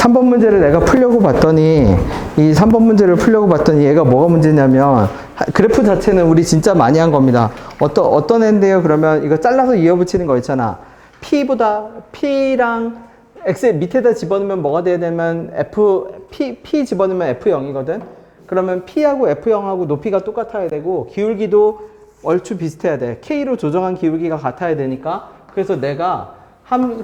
3번 문제를 내가 풀려고 봤더니 이 3번 문제를 풀려고 봤더니 얘가 뭐가 문제냐면 그래프 자체는 우리 진짜 많이 한 겁니다. 어떤 애인데요? 그러면 이거 잘라서 이어붙이는 거 있잖아. P랑 X 밑에다 집어넣으면 뭐가 돼야 되면 P 집어넣으면 F0이거든. 그러면 P하고 F0하고 높이가 똑같아야 되고 기울기도 얼추 비슷해야 돼. K로 조정한 기울기가 같아야 되니까. 그래서 내가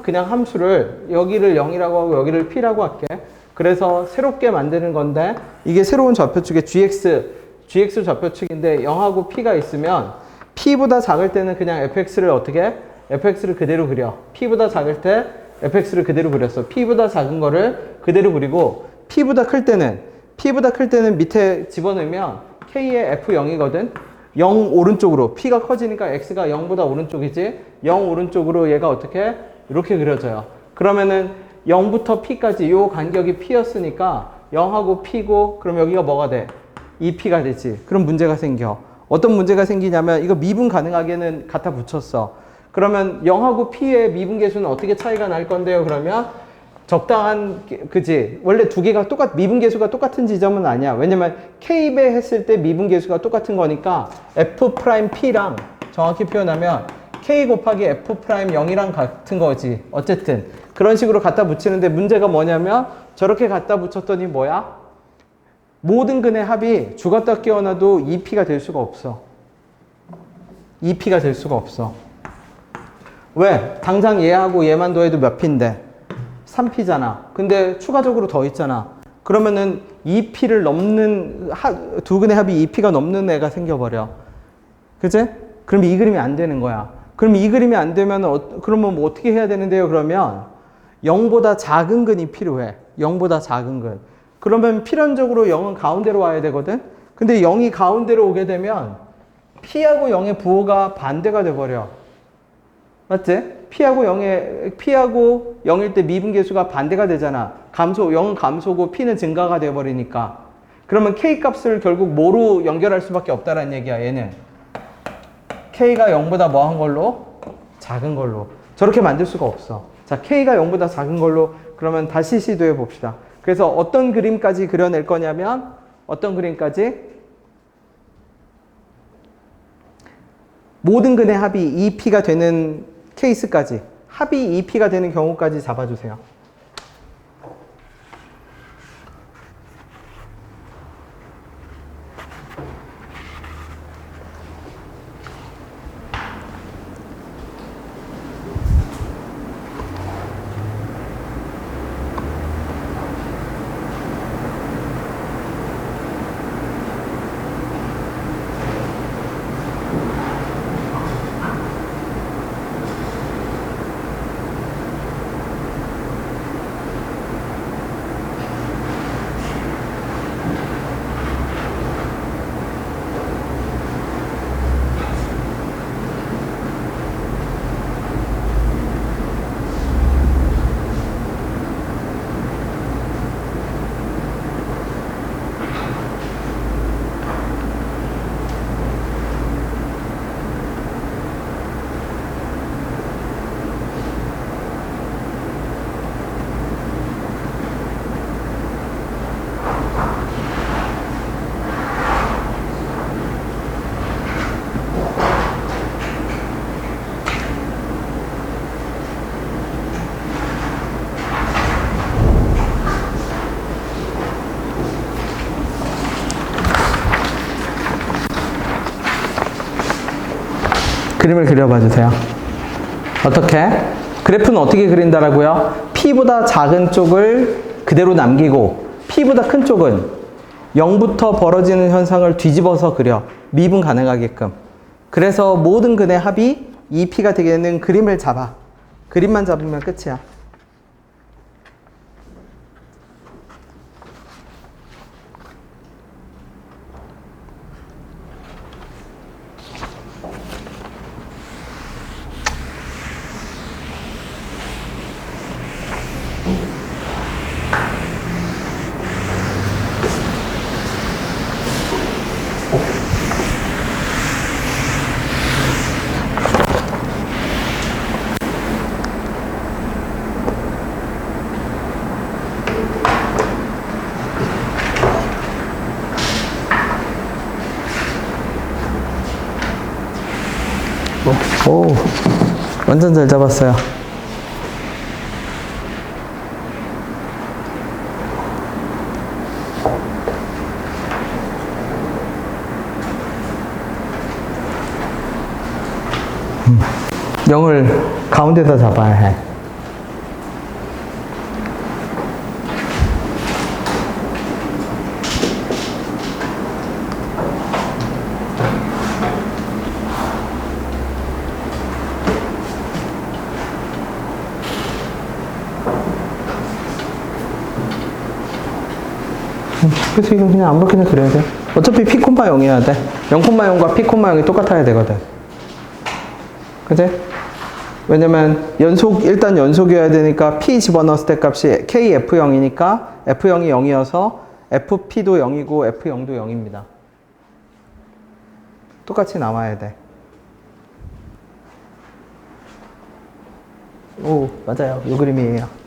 그냥 함수를 여기를 0이라고 하고 여기를 P라고 할게. 그래서 새롭게 만드는 건데 이게 새로운 좌표축의 GX 좌표축인데 0하고 P가 있으면 P보다 작을 때는 그냥 fx를 어떻게? fx를 그대로 그려. P보다 작을 때 fx를 그대로 그렸어. P보다 작은 거를 그대로 그리고 P보다 클 때는 밑에 집어넣으면 K의 F0이거든. 0 오른쪽으로 P가 커지니까 X가 0보다 오른쪽이지. 0 오른쪽으로 얘가 어떻게? 이렇게 그려져요. 그러면은 0부터 P까지 요 간격이 P였으니까 0하고 P고 그럼 여기가 뭐가 돼? 2P가 되지. 그럼 문제가 생겨. 어떤 문제가 생기냐면 이거 미분 가능하게는 갖다 붙였어. 그러면 0하고 P의 미분계수는 어떻게 차이가 날 건데요? 그러면 적당한, 그지? 원래 두 개가 미분계수가 똑같은 지점은 아니야. 왜냐면 K배 했을 때 미분계수가 똑같은 거니까 F'P랑 정확히 표현하면 K 곱하기 F'0이랑 같은 거지. 어쨌든 그런 식으로 갖다 붙이는데 문제가 뭐냐면 저렇게 갖다 붙였더니 뭐야? 모든 근의 합이 죽었다 깨어나도 2P가 될 수가 없어. 2P가 될 수가 없어. 왜? 당장 얘하고 얘만 더해도 몇 P인데? 3P잖아. 근데 추가적으로 더 있잖아. 그러면은 2P를 넘는, 두 근의 합이 2P가 넘는 애가 생겨버려. 그치? 그럼 이 그림이 안 되는 거야. 그럼 이 그림이 안 되면, 그러면 뭐 어떻게 해야 되는데요? 그러면 0보다 작은 근이 필요해. 0보다 작은 근. 그러면 필연적으로 0은 가운데로 와야 되거든? 근데 0이 가운데로 오게 되면 P하고 0의 부호가 반대가 돼버려. 맞지? P하고 0일 때 미분계수가 반대가 되잖아. 0은 감소고 P는 증가가 돼버리니까. 그러면 K 값을 결국 뭐로 연결할 수밖에 없다라는 얘기야, 얘는. K가 0보다 뭐 한 걸로? 작은 걸로. 저렇게 만들 수가 없어. 자, K가 0보다 작은 걸로 그러면 다시 시도해 봅시다. 그래서 어떤 그림까지 그려낼 거냐면 어떤 그림까지? 모든 근의 합이 2P가 되는 케이스까지, 합이 2P가 되는 경우까지 잡아주세요. 그림을 그려봐 주세요. 어떻게? 그래프는 어떻게 그린다라고요? P보다 작은 쪽을 그대로 남기고 P보다 큰 쪽은 0부터 벌어지는 현상을 뒤집어서 그려. 미분 가능하게끔. 그래서 모든 근의 합이 2P가 되게 되는 그림을 잡아. 그림만 잡으면 끝이야. 오, 완전 잘 잡았어요. 영을 가운데다 잡아야 해. 그래서 이건 그냥 아무렇게나 그려야 돼. 어차피 P, 0이어야 돼. 0,0과 P, 0이 똑같아야 되거든. 그치? 왜냐면 일단 연속이어야 되니까 P 집어넣었을 때 값이 KF0이니까 F0이 0이어서 FP도 0이고 F0도 0입니다. 똑같이 나와야 돼. 오, 맞아요. 이 그림이에요.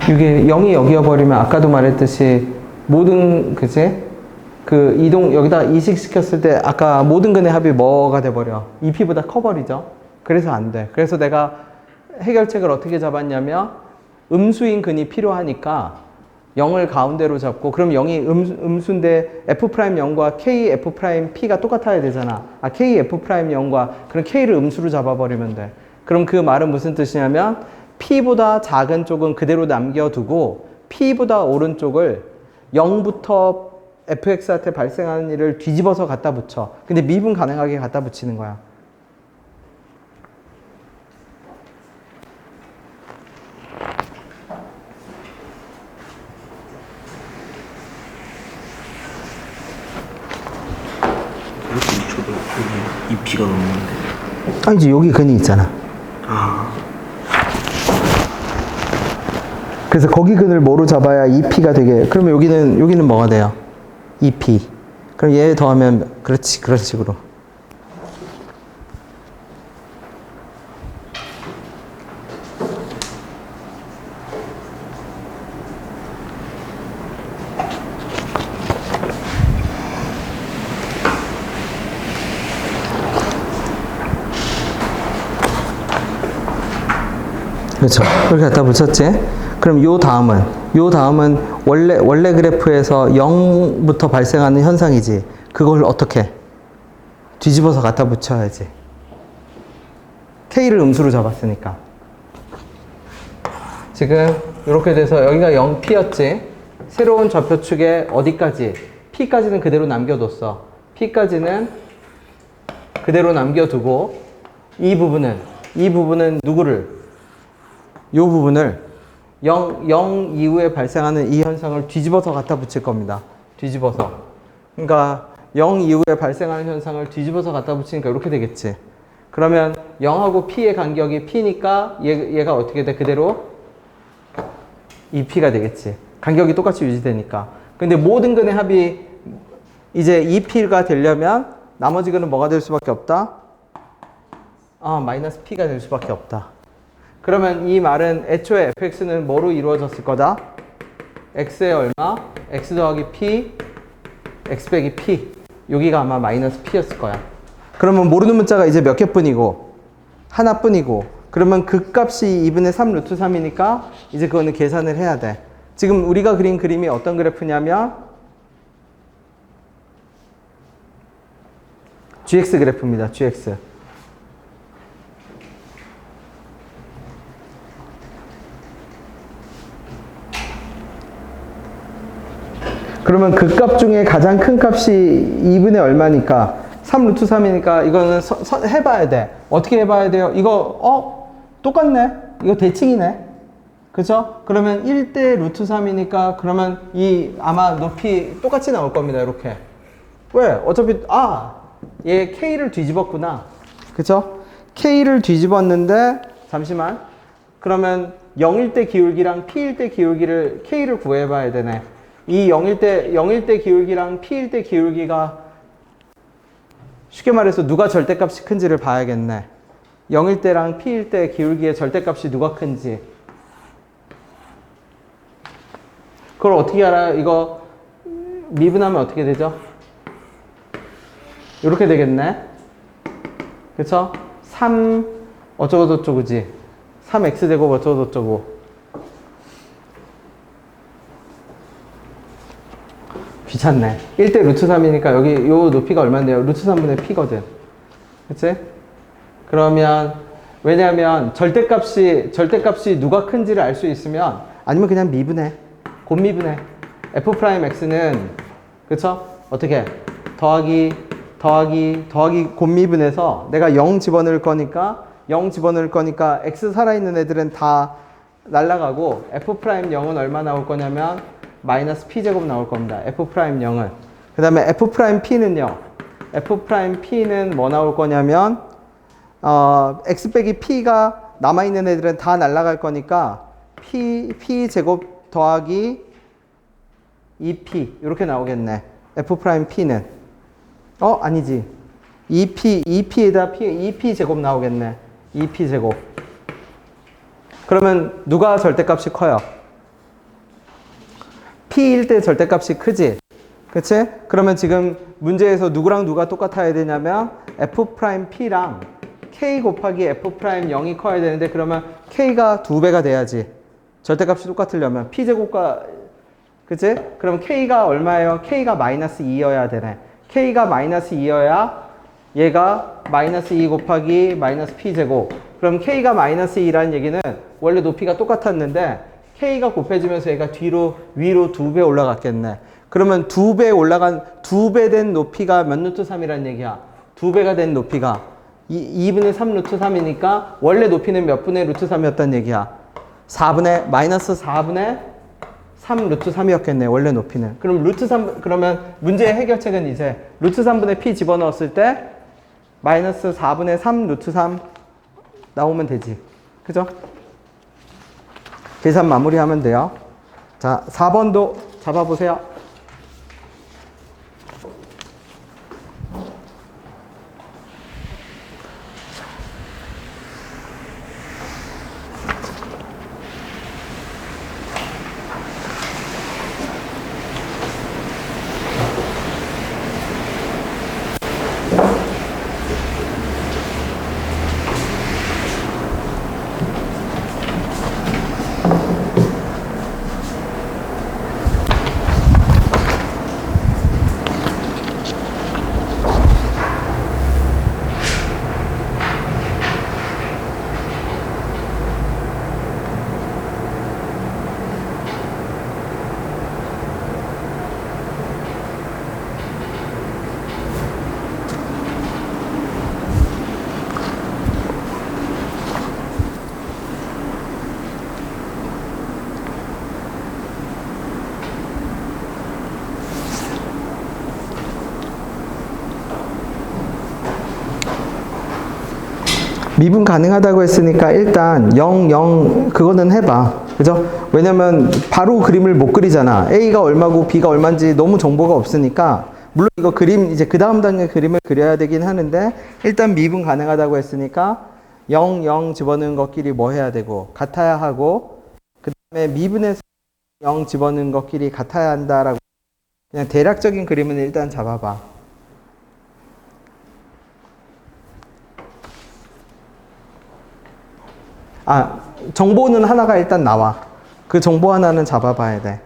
이게 0이 여기여 버리면 아까도 말했듯이 모든 그지? 그 이동 여기다 이식시켰을 때 아까 모든 근의 합이 뭐가 돼버려? 2p보다 커버리죠. 그래서 안 돼. 그래서 내가 해결책을 어떻게 잡았냐면 음수인 근이 필요하니까 0을 가운데로 잡고 그럼 0이 음수인데 F'0과 KF'P가 똑같아야 되잖아. KF'0과 그럼 K를 음수로 잡아버리면 돼. 그럼 그 말은 무슨 뜻이냐면 P보다 작은 쪽은 그대로 남겨두고 P보다 오른쪽을 0부터 fx한테 발생하는 일을 뒤집어서 갖다 붙여. 근데 미분 가능하게 갖다 붙이는 거야. 이렇게 쳐도 여기 이 P가 넘는데. 아니지, 여기 근이 있잖아. 그래서 거기 근을 뭐로 잡아야 2p가 되게. 그러면 여기는 뭐가 돼요? 2p. 그럼 얘 더하면 그렇지, 그런 식으로. 그렇죠. 그렇게 갖다 붙였지. 그럼 요 다음은 원래 그래프에서 0부터 발생하는 현상이지. 그걸 어떻게? 뒤집어서 갖다 붙여야지. K를 음수로 잡았으니까. 지금 이렇게 돼서 여기가 0P였지. 새로운 좌표축에 어디까지? P까지는 그대로 남겨뒀어. P까지는 그대로 남겨두고 이 부분은 누구를? 요 부분을 0 이후에 발생하는 이 현상을 뒤집어서 갖다 붙일 겁니다. 뒤집어서. 그러니까 0 이후에 발생하는 현상을 뒤집어서 갖다 붙이니까 이렇게 되겠지. 그러면 0하고 P의 간격이 P니까 얘가 어떻게 돼? 그대로 2P가 되겠지. 간격이 똑같이 유지되니까. 근데 모든 근의 합이 이제 2P가 되려면 나머지 근은 뭐가 될 수밖에 없다? 마이너스 P가 될 수밖에 없다. 그러면 이 말은 애초에 fx는 뭐로 이루어졌을 거다? x의 얼마? x 더하기 p, x 빼기 p. 여기가 아마 마이너스 p였을 거야. 그러면 모르는 문자가 이제 몇 개뿐이고? 하나뿐이고. 그러면 그 값이 2분의 3 루트 3이니까 이제 그거는 계산을 해야 돼. 지금 우리가 그린 그림이 어떤 그래프냐면 gx 그래프입니다. gx. 그러면 그 값 중에 가장 큰 값이 2분의 얼마니까 3 루트 3이니까 이거는 해봐야 돼. 어떻게 해봐야 돼요? 이거 똑같네. 이거 대칭이네. 그죠? 그러면 1대 루트 3이니까 그러면 이 아마 높이 똑같이 나올 겁니다. 이렇게. 왜? 어차피 얘 K를 뒤집었구나. 그죠? K를 뒤집었는데 잠시만. 그러면 0일 때 기울기랑 P일 때 기울기를 K를 구해봐야 되네. 이 0일 때 기울기랑 P일 때 기울기가 쉽게 말해서 누가 절대값이 큰지를 봐야겠네. 0일 때랑 P일 때 기울기의 절대값이 누가 큰지. 그걸 어떻게 알아요? 이거 미분하면 어떻게 되죠? 이렇게 되겠네. 그쵸? 3 어쩌고 저쩌고지. 3x제곱 어쩌고 저쩌고. 귀찮네. 1대 루트 3이니까 여기 요 높이가 얼마인데요? 루트 3분의 p거든. 그치? 그러면 왜냐면 절대값이 누가 큰지를 알 수 있으면 아니면 그냥 미분해. 곱미분해. f'x는 그쵸? 어떻게? 더하기 곱미분해서 내가 0 집어넣을 거니까 x 살아있는 애들은 다 날라가고 f'0은 얼마 나올 거냐면 마이너스 p제곱 나올 겁니다. f'0은. 그 다음에 f'p는요. f'p는 뭐 나올 거냐면 x 빼기 p가 남아있는 애들은 다 날라갈 거니까 p제곱 더하기 2p 이렇게 나오겠네. f'p는 아니지. 2p에다 2p 제곱 나오겠네. 2p 제곱. 그러면 누가 절대값이 커요? p일 때 절대값이 크지? 그치? 그러면 지금 문제에서 누구랑 누가 똑같아야 되냐면 f'p랑 k 곱하기 f'0이 커야 되는데 그러면 k가 2배가 돼야지. 절대값이 똑같으려면 p제곱과 그치? 그럼 k가 얼마예요? k가 마이너스 2여야 되네. k가 마이너스 2여야 얘가 마이너스 2 곱하기 마이너스 p제곱. 그럼 k가 마이너스 2라는 얘기는 원래 높이가 똑같았는데 k가 곱해지면서 얘가 위로 2배 올라갔겠네. 그러면 2배 된 높이가 몇 루트 3이라는 얘기야? 2배가 된 높이가 2분의 3 루트 3이니까 원래 높이는 몇 분의 루트 3이었단 얘기야? 마이너스 4분의 3 루트 3이었겠네, 원래 높이는. 그럼 루트 3, 그러면 문제의 해결책은 이제 루트 3분의 p 집어넣었을 때 마이너스 4분의 3 루트 3 나오면 되지. 그죠? 계산 마무리하면 돼요. 자, 4번도 잡아보세요. 미분 가능하다고 했으니까 일단 0, 0 그거는 해봐. 그죠? 왜냐면 바로 그림을 못 그리잖아. A가 얼마고 B가 얼마인지 너무 정보가 없으니까. 물론 이거 그림 이제 그 다음 단계 그림을 그려야 되긴 하는데 일단 미분 가능하다고 했으니까 0, 0 집어넣은 것끼리 뭐 해야 되고 같아야 하고 그 다음에 미분에서 0 집어넣은 것끼리 같아야 한다라고 그냥 대략적인 그림은 일단 잡아봐. 정보는 하나가 일단 나와. 그 정보 하나는 잡아봐야 돼.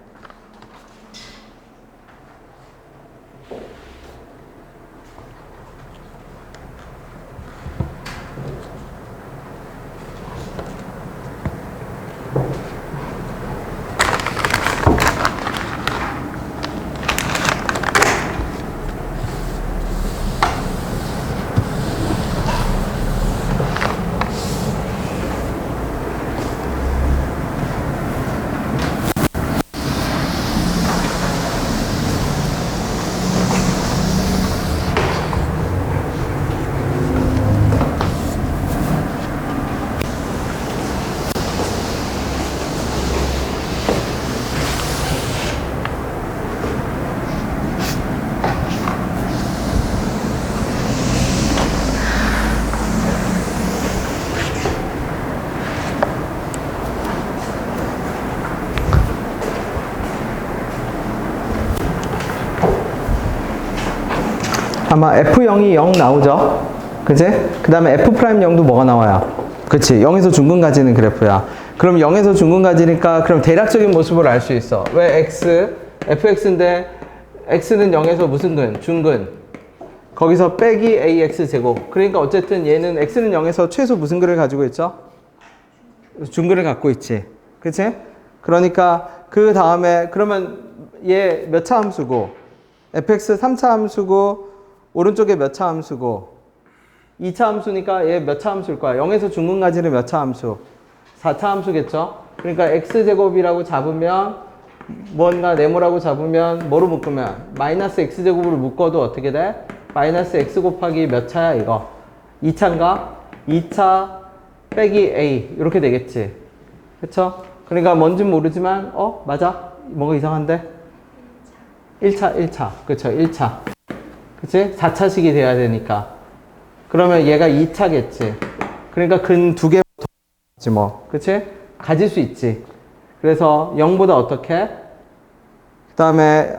아마 F0이 0 나오죠? 그치? 그 다음에 F'0도 뭐가 나와요? 그치? 0에서 중근 가지는 그래프야. 그럼 0에서 중근 가지니까 그럼 대략적인 모습을 알 수 있어. 왜 X? fx인데 x는 0에서 무슨 근? 중근. 거기서 빼기 ax 제곱. 그러니까 어쨌든 얘는 x는 0에서 최소 무슨 근을 가지고 있죠? 중근을 갖고 있지. 그치? 그러니까 그 다음에 그러면 얘 몇 차 함수고 fx 3차 함수고 오른쪽에 몇 차 함수고 2차 함수니까 얘 몇 차 함수일 거야? 0에서 중근 가지는 몇 차 함수? 4차 함수겠죠? 그러니까 x제곱이라고 잡으면 뭔가 네모라고 잡으면 뭐로 묶으면 마이너스 x제곱으로 묶어도 어떻게 돼? 마이너스 x 곱하기 몇 차야 이거? 2차인가? 2차 빼기 a 이렇게 되겠지. 그쵸? 그러니까 뭔진 모르지만 맞아? 뭔가 이상한데? 1차 그쵸 1차 그치? 4차식이 돼야 되니까 그러면 얘가 2차겠지. 그러니까 근 두 개 지 뭐. 그치? 가질 수 있지. 그래서 0보다 어떻게? 그 다음에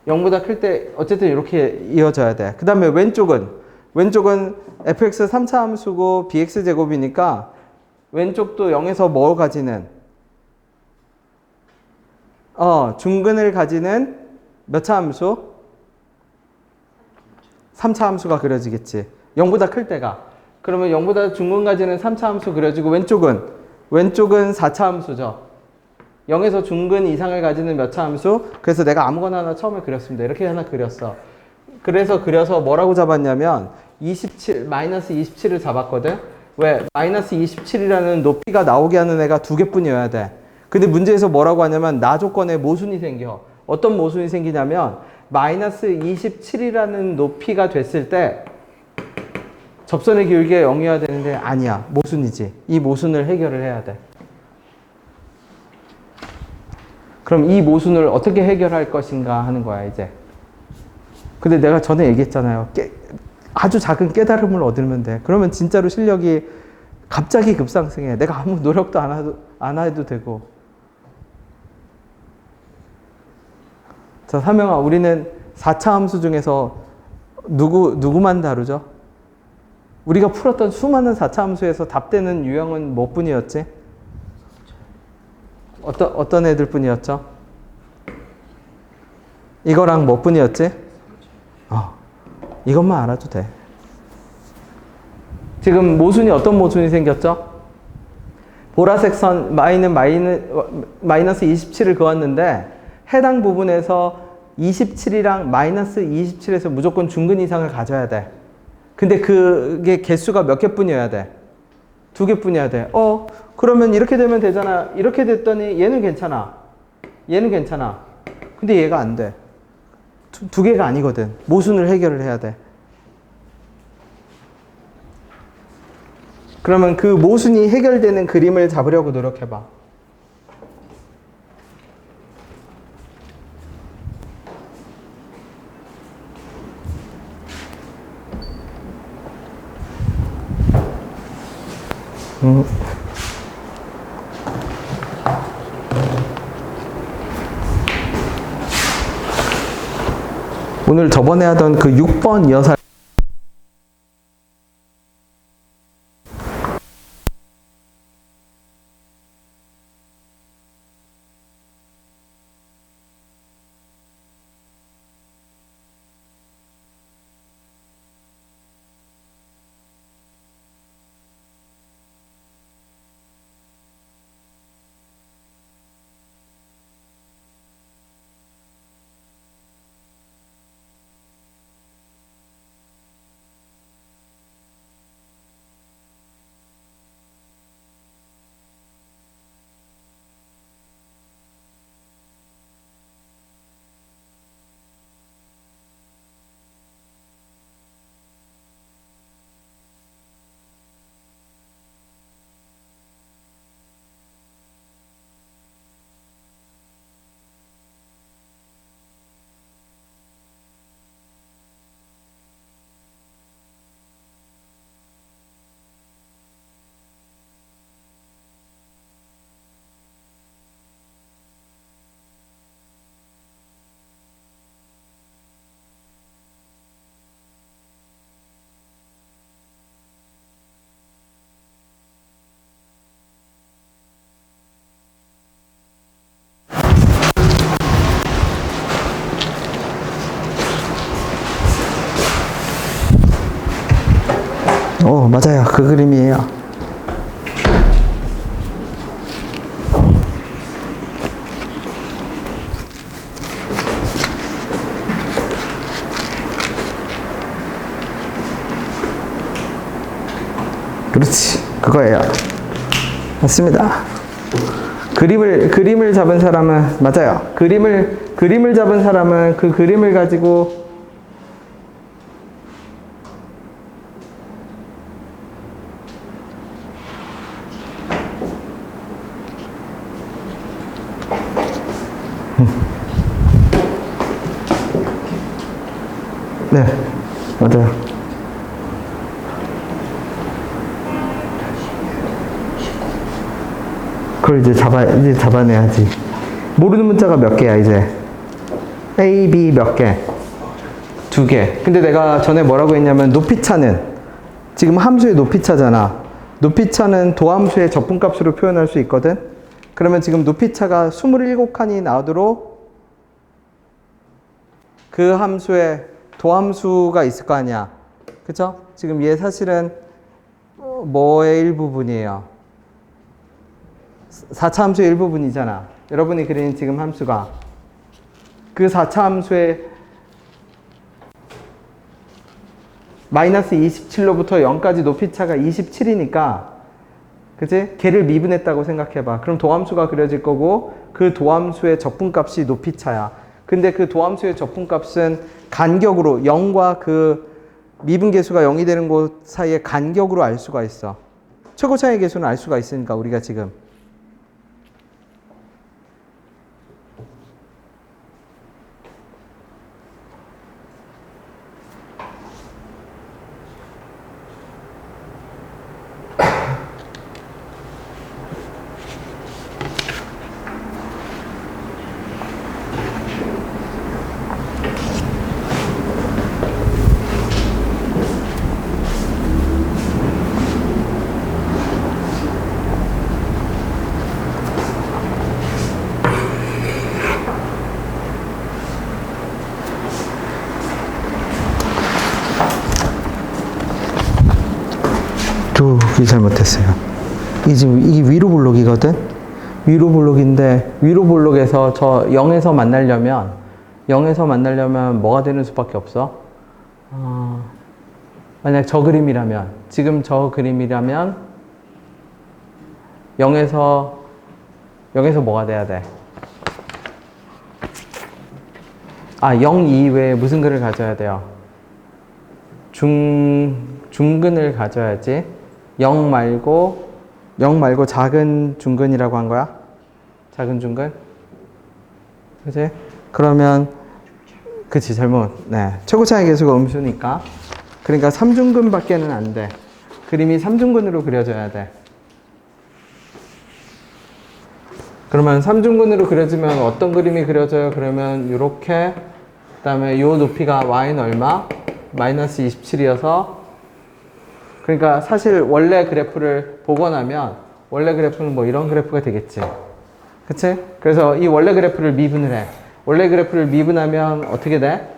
0보다 클 때 어쨌든 이렇게 이어져야 돼. 그 다음에 왼쪽은 fx 3차 함수고 bx 제곱이니까 왼쪽도 0에서 뭘 가지는? 중근을 가지는 몇 차 함수? 3차 함수가 그려지겠지. 0보다 클 때가. 그러면 0보다 중근 가지는 3차 함수 그려지고 왼쪽은 4차 함수죠. 0에서 중근 이상을 가지는 몇 차 함수? 그래서 내가 아무거나 하나 처음에 그렸습니다. 이렇게 하나 그렸어. 그래서 그려서 뭐라고 잡았냐면 마이너스 27을 잡았거든. 왜? 마이너스 27이라는 높이가 나오게 하는 애가 두 개뿐이어야 돼. 근데 문제에서 뭐라고 하냐면 나 조건에 모순이 생겨. 어떤 모순이 생기냐면 마이너스 27이라는 높이가 됐을 때 접선의 기울기가 0이어야 되는데 아니야. 모순이지. 이 모순을 해결을 해야 돼. 그럼 이 모순을 어떻게 해결할 것인가 하는 거야 이제. 근데 내가 전에 얘기했잖아요. 아주 작은 깨달음을 얻으면 돼. 그러면 진짜로 실력이 갑자기 급상승해. 내가 아무 노력도 안 해도 되고. 자, 사명아, 우리는 4차 함수 중에서 누구만 다루죠? 우리가 풀었던 수많은 4차 함수에서 답되는 유형은 뭐 뿐이었지? 어떤 애들 뿐이었죠? 이거랑 뭐 뿐이었지? 이것만 알아도 돼. 지금 모순이 어떤 모순이 생겼죠? 보라색 선 마이너스 27을 그었는데 해당 부분에서 27이랑 마이너스 27에서 무조건 중근 이상을 가져야 돼. 근데 그게 개수가 몇 개뿐이어야 돼? 두 개뿐이어야 돼. 그러면 이렇게 되면 되잖아. 이렇게 됐더니 얘는 괜찮아. 얘는 괜찮아. 근데 얘가 안 돼. 두 개가 아니거든. 모순을 해결을 해야 돼. 그러면 그 모순이 해결되는 그림을 잡으려고 노력해봐. 오늘 저번에 하던 그 6번 이어서 맞아요. 그 그림이에요. 그렇지. 그거예요. 맞습니다. 그림을 잡은 사람은, 맞아요. 그림을 잡은 사람은 그 그림을 가지고 네, 맞아요. 그걸 이제 잡아내야지. 모르는 문자가 몇 개야, 이제? A, B 몇 개? 2개. 근데 내가 전에 뭐라고 했냐면, 높이차는, 지금 함수의 높이차잖아. 높이차는 도함수의 적분값으로 표현할 수 있거든? 그러면 지금 높이차가 27칸이 나오도록 그 함수에 도함수가 있을 거 아니야. 그쵸? 지금 얘 사실은 뭐의 일부분이에요? 4차 함수의 일부분이잖아. 여러분이 그린 지금 함수가 그 4차 함수의 마이너스 27로부터 0까지 높이차가 27이니까 그치? 걔를 미분했다고 생각해봐. 그럼 도함수가 그려질 거고 그 도함수의 적분값이 높이차야. 근데 그 도함수의 적분값은 간격으로 0과 그 미분계수가 0이 되는 곳 사이에 간격으로 알 수가 있어. 최고차의 계수는 알 수가 있으니까 우리가 지금 이게 잘못했어요. 이게 위로 블록이거든? 위로 블록인데, 위로 블록에서 저 0에서 만나려면 뭐가 되는 수밖에 없어? 만약 저 그림이라면, 지금 저 그림이라면, 0에서 뭐가 돼야 돼? 0 이외에 무슨 근을 가져야 돼요? 중근을 가져야지. 0 말고 작은 중근이라고 한 거야? 작은 중근? 그치? 그러면, 그치, 잘못. 네. 최고차의 계수가 음수니까. 그러니까 3중근 밖에는 안 돼. 그림이 3중근으로 그려져야 돼. 그러면 3중근으로 그려지면 어떤 그림이 그려져요? 그러면 요렇게, 그 다음에 요 높이가 y는 얼마? 마이너스 27이어서 그러니까 사실 원래 그래프를 보고 나면 원래 그래프는 뭐 이런 그래프가 되겠지. 그치? 그래서 이 원래 그래프를 미분을 해. 원래 그래프를 미분하면 어떻게 돼?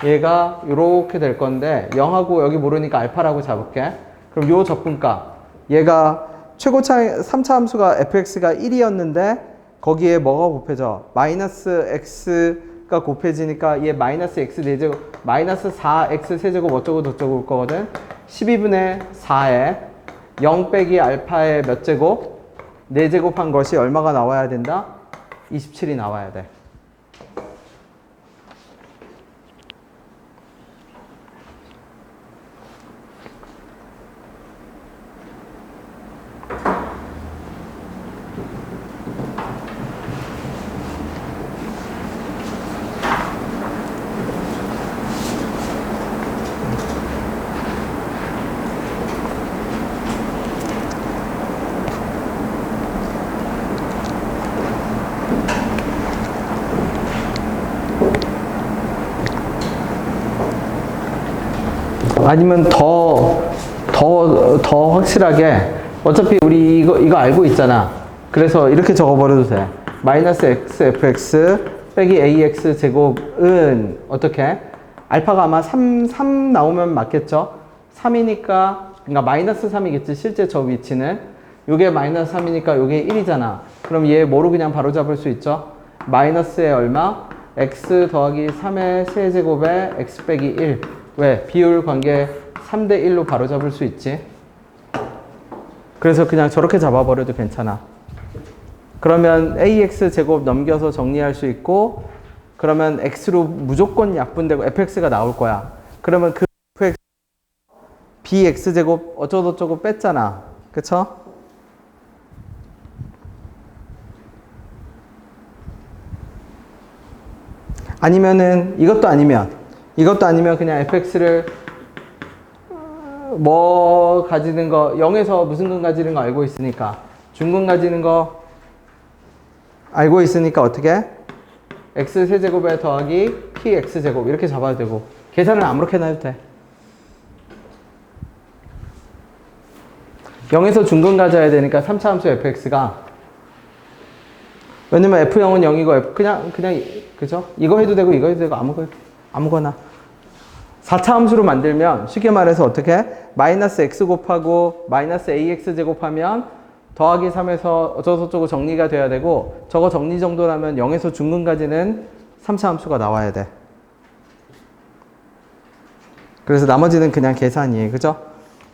얘가 이렇게 될 건데 0하고 여기 모르니까 알파라고 잡을게. 그럼 요 적분값. 얘가 최고차 3차 함수가 fx가 1이었는데 거기에 뭐가 곱해져? 마이너스 x가 곱해지니까 얘 마이너스 x 4제곱 마이너스 4x 세제곱 어쩌고 저쩌고 올 거거든. 12분의 4에 0 빼기 알파의 몇 제곱? 4제곱 한 것이 얼마가 나와야 된다? 27이 나와야 돼. 아니면 더 확실하게 어차피 우리 이거 알고 있잖아. 그래서 이렇게 적어버려도 돼. 마이너스 xfx 빼기 ax 제곱은 어떻게? 알파가 아마 3 나오면 맞겠죠? 3이니까 그러니까 마이너스 3이겠지 실제 저 위치는. 요게 마이너스 3이니까 요게 1이잖아. 그럼 얘 뭐로 그냥 바로 잡을 수 있죠? 마이너스에 얼마? x 더하기 3의 세제곱에 x 빼기 1. 왜? 비율 관계 3대 1로 바로 잡을 수 있지. 그래서 그냥 저렇게 잡아버려도 괜찮아. 그러면 ax 제곱 넘겨서 정리할 수 있고, 그러면 x로 무조건 약분되고 fx가 나올 거야. 그러면 그 fx bx 제곱 어쩌고저쩌고 뺐잖아. 그쵸? 아니면은 이것도 아니면 그냥 fx를 뭐 가지는 거 0에서 무슨 근 가지는 거 알고 있으니까, 중근 가지는 거 알고 있으니까 어떻게? x 세제곱에 더하기 px 제곱 이렇게 잡아도 되고, 계산을 아무렇게나 해도 돼. 0에서 중근 가져야 되니까 3차 함수 fx가, 왜냐면 f0은 0이고 그냥 그죠? 이거 해도 되고 이거 해도 되고 아무거나 4차 함수로 만들면 쉽게 말해서 어떻게? 마이너스 x 곱하고 마이너스 ax 제곱하면 더하기 3에서 어쩌고저쩌고 정리가 돼야 되고, 저거 정리 정도라면 0에서 중근까지는 3차 함수가 나와야 돼. 그래서 나머지는 그냥 계산이에요. 그죠?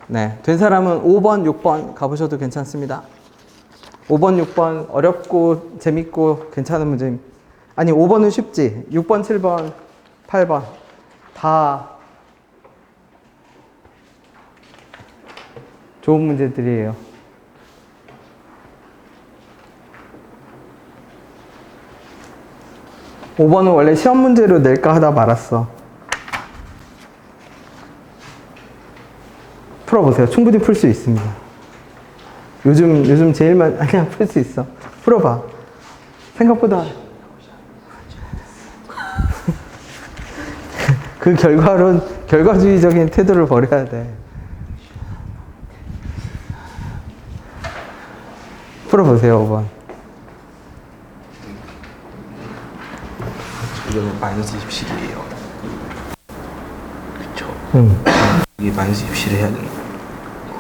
네. 된 사람은 5번, 6번 가보셔도 괜찮습니다. 5번, 6번 어렵고 재밌고 괜찮은 문제. 아니 5번은 쉽지. 6번, 7번, 8번 다 좋은 문제들이에요. (5번은) 원래 시험 문제로 낼까 하다 말았어. 풀어보세요. 충분히 풀 수 있습니다. 요즘 제일 그냥 풀 수 있어. 풀어봐. 생각보다 그 결과주의적인 태도를 버려야 돼. 풀어보세요. 5번. 이거는 마이너스 27이에요. 그쵸? 이게 마이너스 27을 해야 되는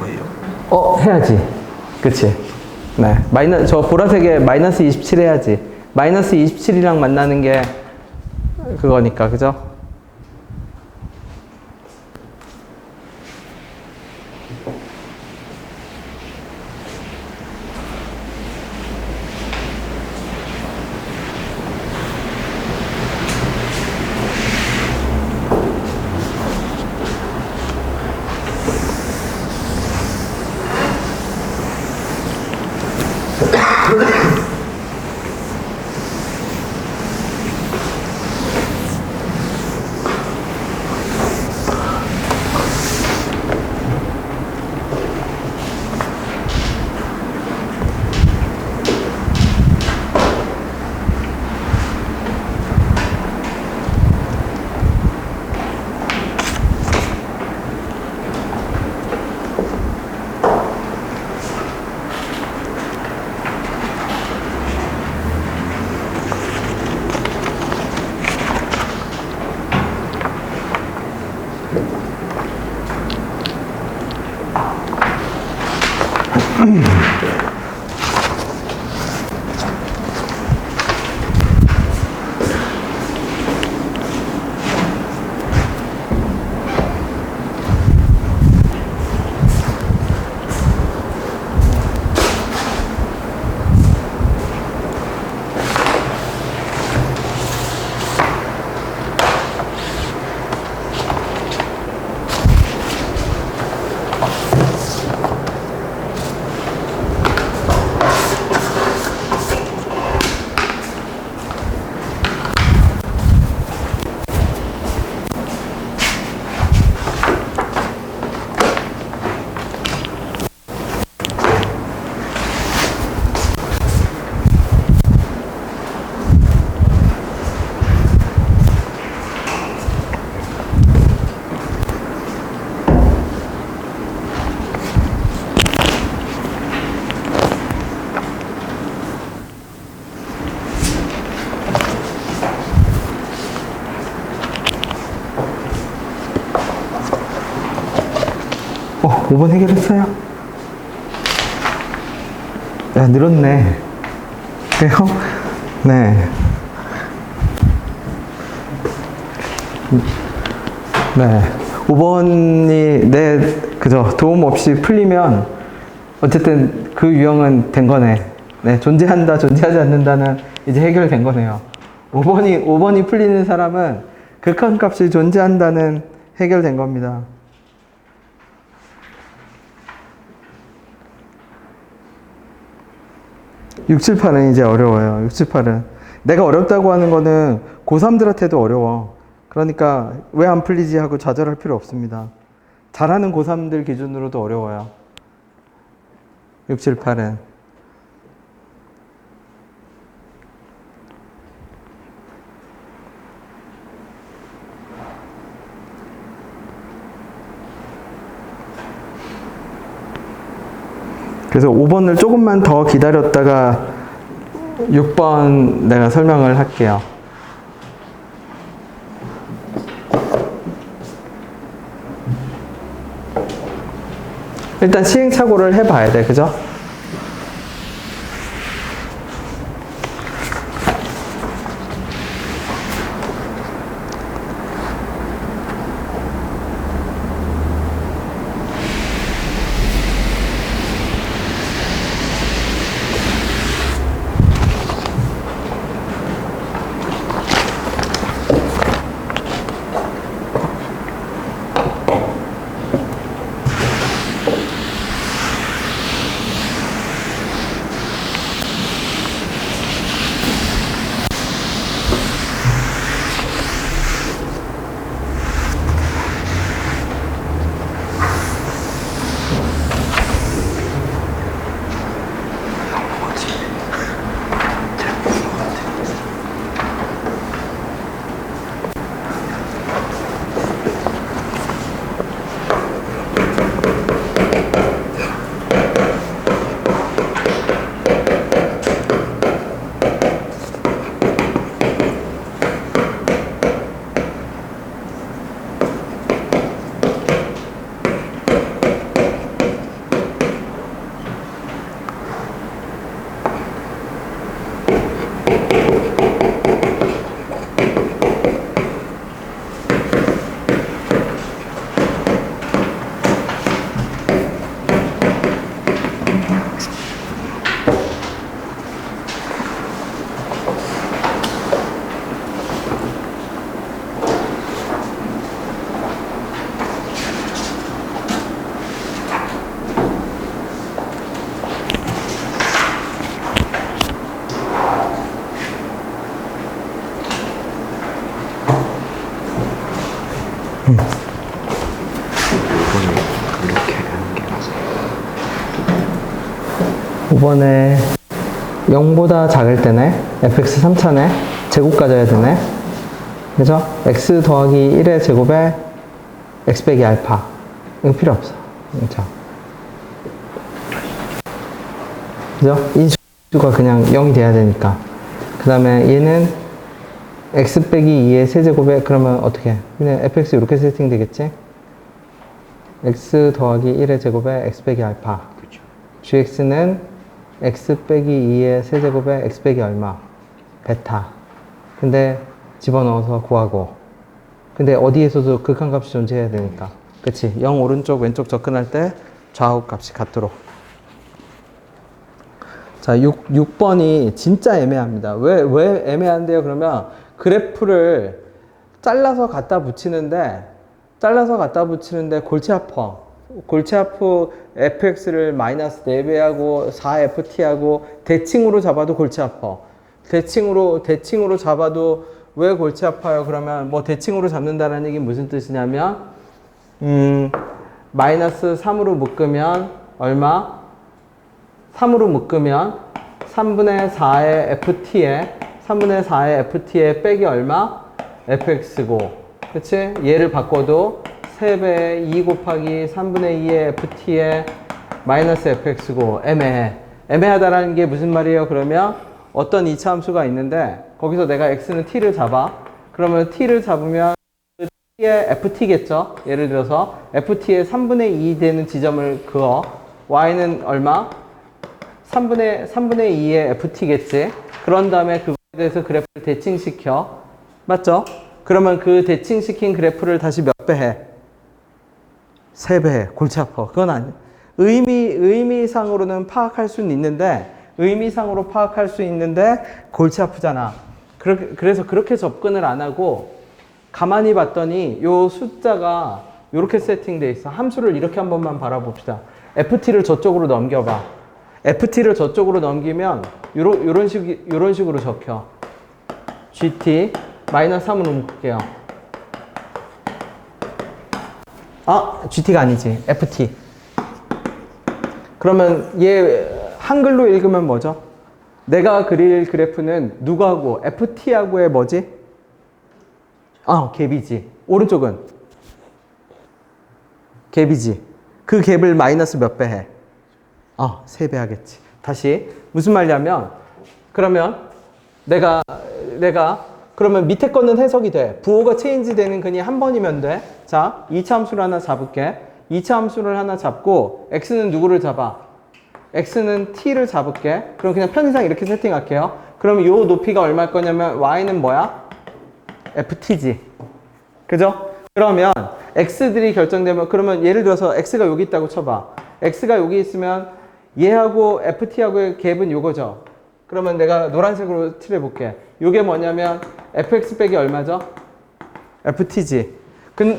거예요. 해야지. 그치. 네. 저 보라색에 마이너스 27 해야지. 마이너스 27이랑 만나는 게 그거니까. 그죠? 5번 해결했어요? 야, 늘었네. 그래요? 네. 네. 5번이 그죠. 도움 없이 풀리면 어쨌든 그 유형은 된 거네. 네. 존재한다, 존재하지 않는다는 이제 해결된 거네요. 5번이 풀리는 사람은 극한값이 존재한다는 해결된 겁니다. 6, 7, 8은 이제 어려워요. 6, 7, 8은. 내가 어렵다고 하는 거는 고3들한테도 어려워. 그러니까 왜 안 풀리지 하고 좌절할 필요 없습니다. 잘하는 고3들 기준으로도 어려워요. 6, 7, 8은. 그래서 5번을 조금만 더 기다렸다가 6번 내가 설명을 할게요. 일단 시행착오를 해봐야 돼, 그죠? 이렇게 하는 게 맞아요. 5번에 0보다 작을 때네. fx 3차네. 제곱 가져야 되네. 그죠? x 더하기 1의 제곱에 x 빼기 알파. 이거 필요 없어. 그죠? 그죠? 인수가 그냥 0이 돼야 되니까. 그 다음에 얘는 x 빼기 2의 세제곱에 그러면 어떻게 해? 그냥 fx 이렇게 세팅 되겠지? x 더하기 1의 제곱에 x 빼기 알파. 그렇죠. gx는 x 빼기 2의 세제곱에 x 빼기 얼마? 베타. 근데 집어넣어서 구하고. 근데 어디에서도 극한값이 존재해야 되니까. 그치? 0 오른쪽 왼쪽 접근할 때 좌우 값이 같도록. 자, 6번이 진짜 애매합니다. 왜 애매한데요? 그러면 그래프를 잘라서 갖다 붙이는데 골치 아파. 골치 아프 fx를 마이너스 4배하고 4ft하고 대칭으로 잡아도 골치 아파. 대칭으로 잡아도 왜 골치 아파요? 그러면 뭐 대칭으로 잡는다는 얘기 무슨 뜻이냐면 마이너스 3으로 묶으면 얼마? 3으로 묶으면 3분의 4의 ft에 빼기 얼마? fx고. 그치? 얘를 바꿔도 3배의 2 곱하기 3분의 2의 ft에 마이너스 fx고. 애매하다라는 게 무슨 말이에요? 그러면 어떤 이차 함수가 있는데 거기서 내가 x는 t를 잡아. 그러면 t를 잡으면 T의 FT겠죠. 예를 들어서 FT의 3분의 2 되는 지점을 그어. Y는 얼마? 3분의 2의 FT겠지. 그런 다음에 그거에 대해서 그래프를 대칭시켜. 맞죠? 그러면 그 대칭시킨 그래프를 다시 몇 배 해? 3배 해. 골치 아파. 그건 아니야. 의미상으로는 파악할 수는 있는데, 골치 아프잖아. 그래서 그렇게 접근을 안 하고, 가만히 봤더니 요 숫자가 이렇게 세팅돼 있어. 함수를 이렇게 한 번만 바라봅시다. FT를 저쪽으로 넘겨봐. FT를 저쪽으로 넘기면 요런 식으로 적혀. GT 마이너스 3으로 묶을게요. 아, GT가 아니지. FT. 그러면 얘 한글로 읽으면 뭐죠? 내가 그릴 그래프는 누구하고? FT하고의 뭐지? 갭이지. 오른쪽은? 갭이지. 그 갭을 마이너스 몇 배 해? 3배 하겠지. 다시. 무슨 말이냐면, 그러면 그러면 밑에 거는 해석이 돼. 부호가 체인지 되는 근이 한 번이면 돼. 자, 2차 함수를 하나 잡을게. 2차 함수를 하나 잡고, x는 누구를 잡아? x는 t를 잡을게. 그럼 그냥 편의상 이렇게 세팅할게요. 그럼 요 높이가 얼마일 거냐면, y는 뭐야? ft지. 그죠? 그러면 x들이 결정되면, 그러면 예를 들어서 x가 여기 있다고 쳐봐. x가 여기 있으면 얘하고 ft하고의 갭은 요거죠. 그러면 내가 노란색으로 칠해볼게. 요게 뭐냐면 fx 빼기 얼마죠? ft지.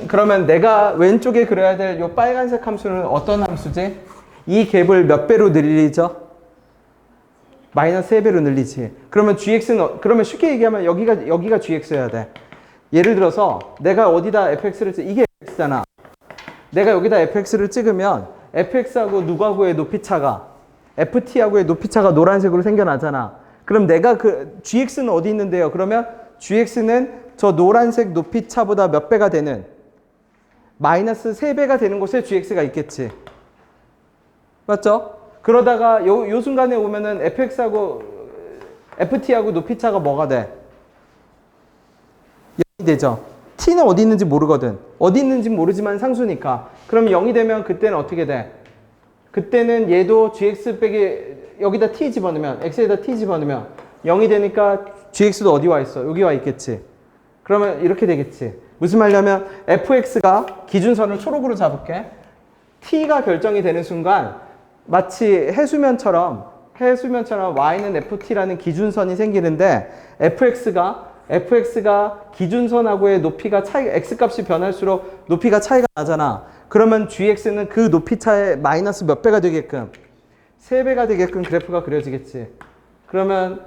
그러면 내가 왼쪽에 그려야 될 요 빨간색 함수는 어떤 함수지? 이 갭을 몇 배로 늘리죠? 마이너스 3배로 늘리지. 그러면 그러면 쉽게 얘기하면 여기가 gx여야 돼. 예를 들어서 내가 어디다 fx를 이게 fx잖아. 내가 여기다 fx를 찍으면 fx하고 누구하고의 높이차가, ft하고의 높이차가 노란색으로 생겨나잖아. 그럼 내가 gx는 어디 있는데요? 그러면 gx는 저 노란색 높이차보다 몇 배가 되는, 마이너스 3배가 되는 곳에 gx가 있겠지. 맞죠? 그러다가 요 순간에 오면은 ft하고 높이차가 뭐가 돼? 0이 되죠. t는 어디 있는지 모르거든. 어디 있는지 모르지만 상수니까. 그럼 0이 되면 그때는 어떻게 돼? 그때는 얘도 gx 빼기 여기다 t 집어넣으면, x에다 t 집어넣으면 0이 되니까 gx도 어디 와 있어? 여기 와 있겠지. 그러면 이렇게 되겠지. 무슨 말이냐면 fx가 기준선을 초록으로 잡을게. t가 결정이 되는 순간 마치 해수면처럼 y는 ft라는 기준선이 생기는데, fx가 기준선하고의 높이가 x값이 변할수록 높이가 차이가 나잖아. 그러면 gx는 그 높이 차에 마이너스 몇 배가 되게끔, 3배가 되게끔 그래프가 그려지겠지. 그러면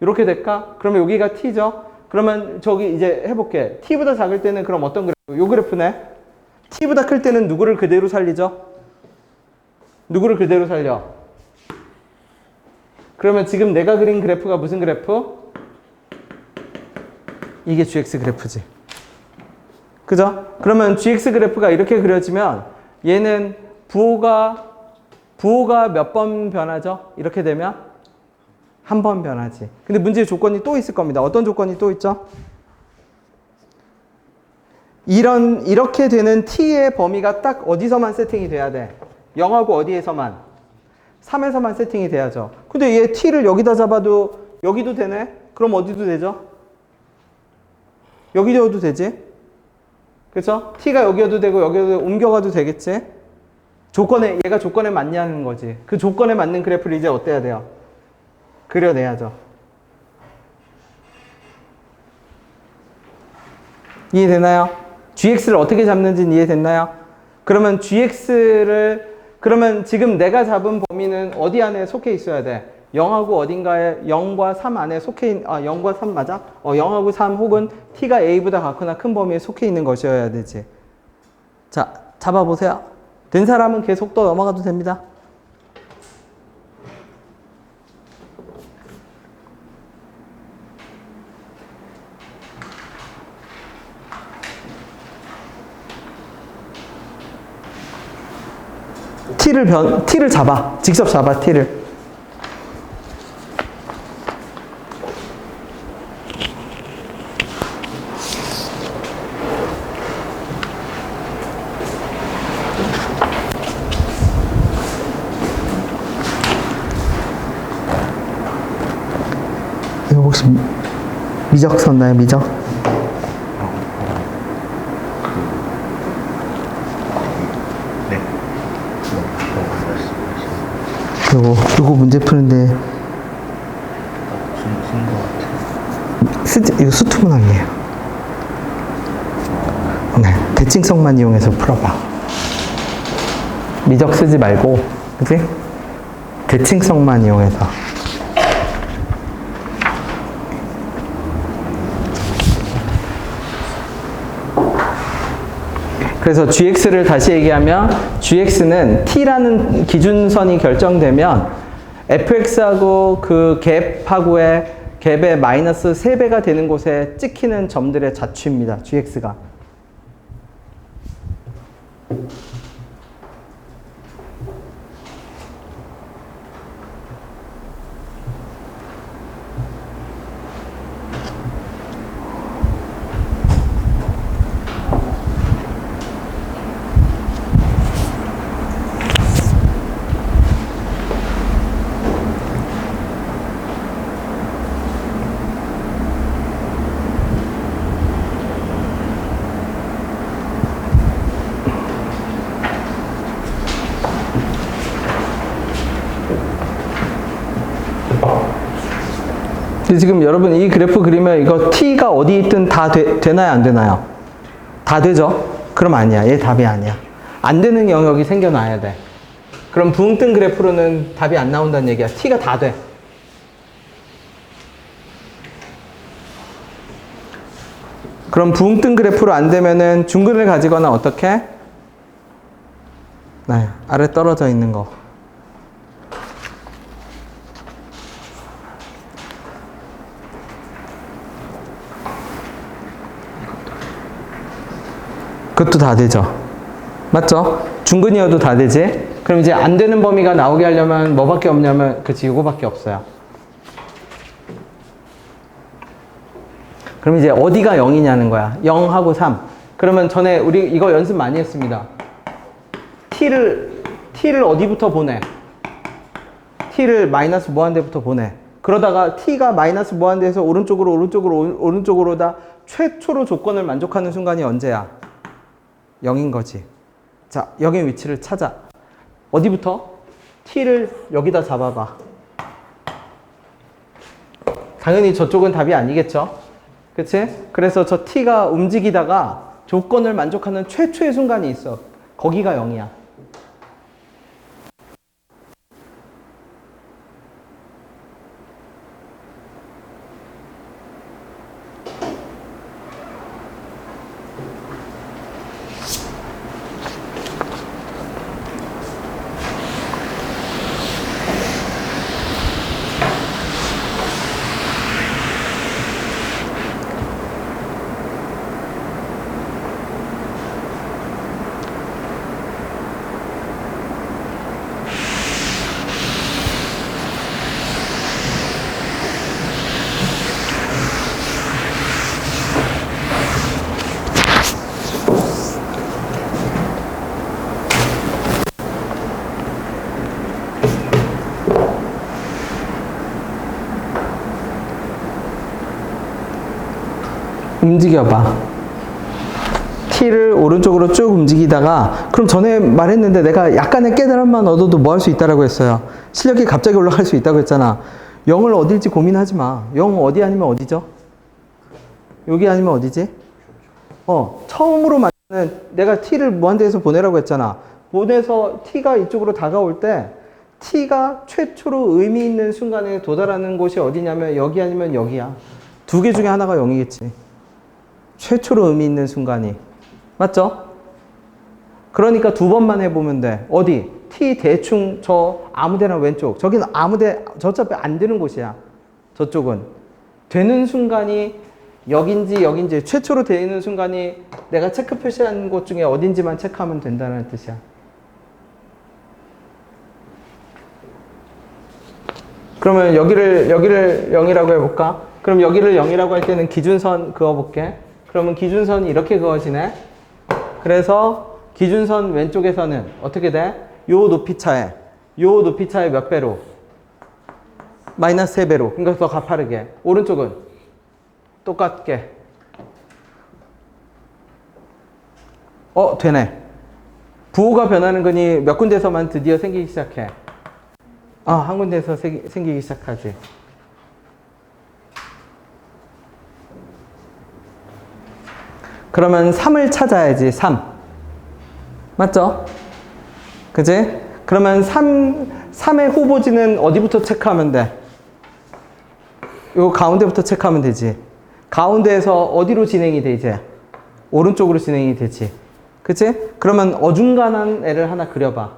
이렇게 될까? 그러면 여기가 t죠. 그러면 저기 이제 해볼게. t보다 작을 때는 그럼 어떤 그래프? 요 그래프네. t보다 클 때는 누구를 그대로 살리죠? 누구를 그대로 살려? 그러면 지금 내가 그린 그래프가 무슨 그래프? 이게 gx 그래프지. 그죠? 그러면 gx 그래프가 이렇게 그려지면 얘는 부호가 몇 번 변하죠? 이렇게 되면 한 번 변하지. 근데 문제의 조건이 또 있을 겁니다. 어떤 조건이 또 있죠? 이렇게 되는 t의 범위가 딱 어디서만 세팅이 돼야 돼? 0하고 어디에서만? 3에서만 세팅이 돼야죠. 근데 얘 t를 여기다 잡아도 여기도 되네? 그럼 어디도 되죠? 여기도 되지? 그쵸? t가 여기여도 되고 여기여도 옮겨가도 되겠지? 얘가 조건에 맞냐는 거지. 그 조건에 맞는 그래프를 이제 어때야 돼요? 그려내야죠. 이해되나요? gx를 어떻게 잡는지는 이해됐나요? 그러면 그러면 지금 내가 잡은 범위는 어디 안에 속해 있어야 돼? 0하고 어딘가에 0과 3 안에 0과 3 맞아? 0하고 3 혹은 t가 a보다 같거나 큰 범위에 속해 있는 것이어야 되지. 자, 잡아보세요. 된 사람은 계속 또 넘어가도 됩니다. t를 잡아. 직접 잡아, t를. 미적 썼나요, 미적? 네. 요거 문제 푸는데 쓴것 같아요. 이거 수투문항이에요. 네, 대칭성만 이용해서 풀어봐. 미적 쓰지 말고, 그치? 대칭성만 이용해서. 그래서 gx를 다시 얘기하면 gx는 t라는 기준선이 결정되면 fx하고 그 갭의 마이너스 3배가 되는 곳에 찍히는 점들의 자취입니다. gx가. 근데 지금 여러분 이 그래프 그리면 이거 t가 어디 있든 다 되나요, 안 되나요? 다 되죠? 그럼 아니야. 얘 답이 아니야. 안 되는 영역이 생겨나야 돼. 그럼 붕 뜬 그래프로는 답이 안 나온다는 얘기야. t가 다 돼. 그럼 붕 뜬 그래프로 안 되면은 중근을 가지거나 어떻게? 네, 아래 떨어져 있는 거. 그것도 다 되죠. 맞죠? 중근이어도 다 되지? 그럼 이제 안 되는 범위가 나오게 하려면 뭐밖에 없냐면, 그치, 이거밖에 없어요. 그럼 이제 어디가 0이냐는 거야. 0하고 3. 그러면 전에 우리 이거 연습 많이 했습니다. t를 어디부터 보내? t를 마이너스 무한대부터 보내. 그러다가 t가 마이너스 무한대에서 오른쪽으로 다 최초로 조건을 만족하는 순간이 언제야? 0인 거지. 자, 0의 위치를 찾아. 어디부터? t를 여기다 잡아봐. 당연히 저쪽은 답이 아니겠죠? 그치? 그래서 저 t가 움직이다가 조건을 만족하는 최초의 순간이 있어. 거기가 0이야. 움직여봐. t를 오른쪽으로 쭉 움직이다가, 그럼 전에 말했는데 내가 약간의 깨달음만 얻어도 뭐 할 수 있다라고 했어요. 실력이 갑자기 올라갈 수 있다고 했잖아. 0을 어딜지 고민하지 마. 0 어디 아니면 어디죠? 여기 아니면 어디지? 처음으로 만나는, 내가 t를 무한대에서 보내라고 했잖아. 보내서 t가 이쪽으로 다가올 때 t가 최초로 의미 있는 순간에 도달하는 곳이 어디냐면 여기 아니면 여기야. 두 개 중에 하나가 0이겠지. 최초로 의미 있는 순간이. 맞죠? 그러니까 두 번만 해보면 돼. 어디? t 대충 저 아무데나 왼쪽. 저기는 아무데, 저 어차피 안 되는 곳이야. 저쪽은. 되는 순간이 여긴지 최초로 되는 순간이 내가 체크 표시한 곳 중에 어딘지만 체크하면 된다는 뜻이야. 그러면 여기를 0이라고 해볼까? 그럼 여기를 0이라고 할 때는 기준선 그어볼게. 그러면 기준선이 이렇게 그어지네. 그래서 기준선 왼쪽에서는 어떻게 돼? 요 높이 차에 몇 배로? 마이너스 3배로. 그러니까 더 가파르게. 오른쪽은 똑같게. 되네. 부호가 변하는 거니 몇 군데서만 드디어 생기기 시작해. 한 군데서 생기기 시작하지. 그러면 3을 찾아야지. 3. 맞죠? 그지? 그러면 3의 후보지는 어디부터 체크하면 돼? 요 가운데부터 체크하면 되지. 가운데에서 어디로 진행이 돼, 이제? 오른쪽으로 진행이 되지. 그치? 그러면 어중간한 애를 하나 그려봐.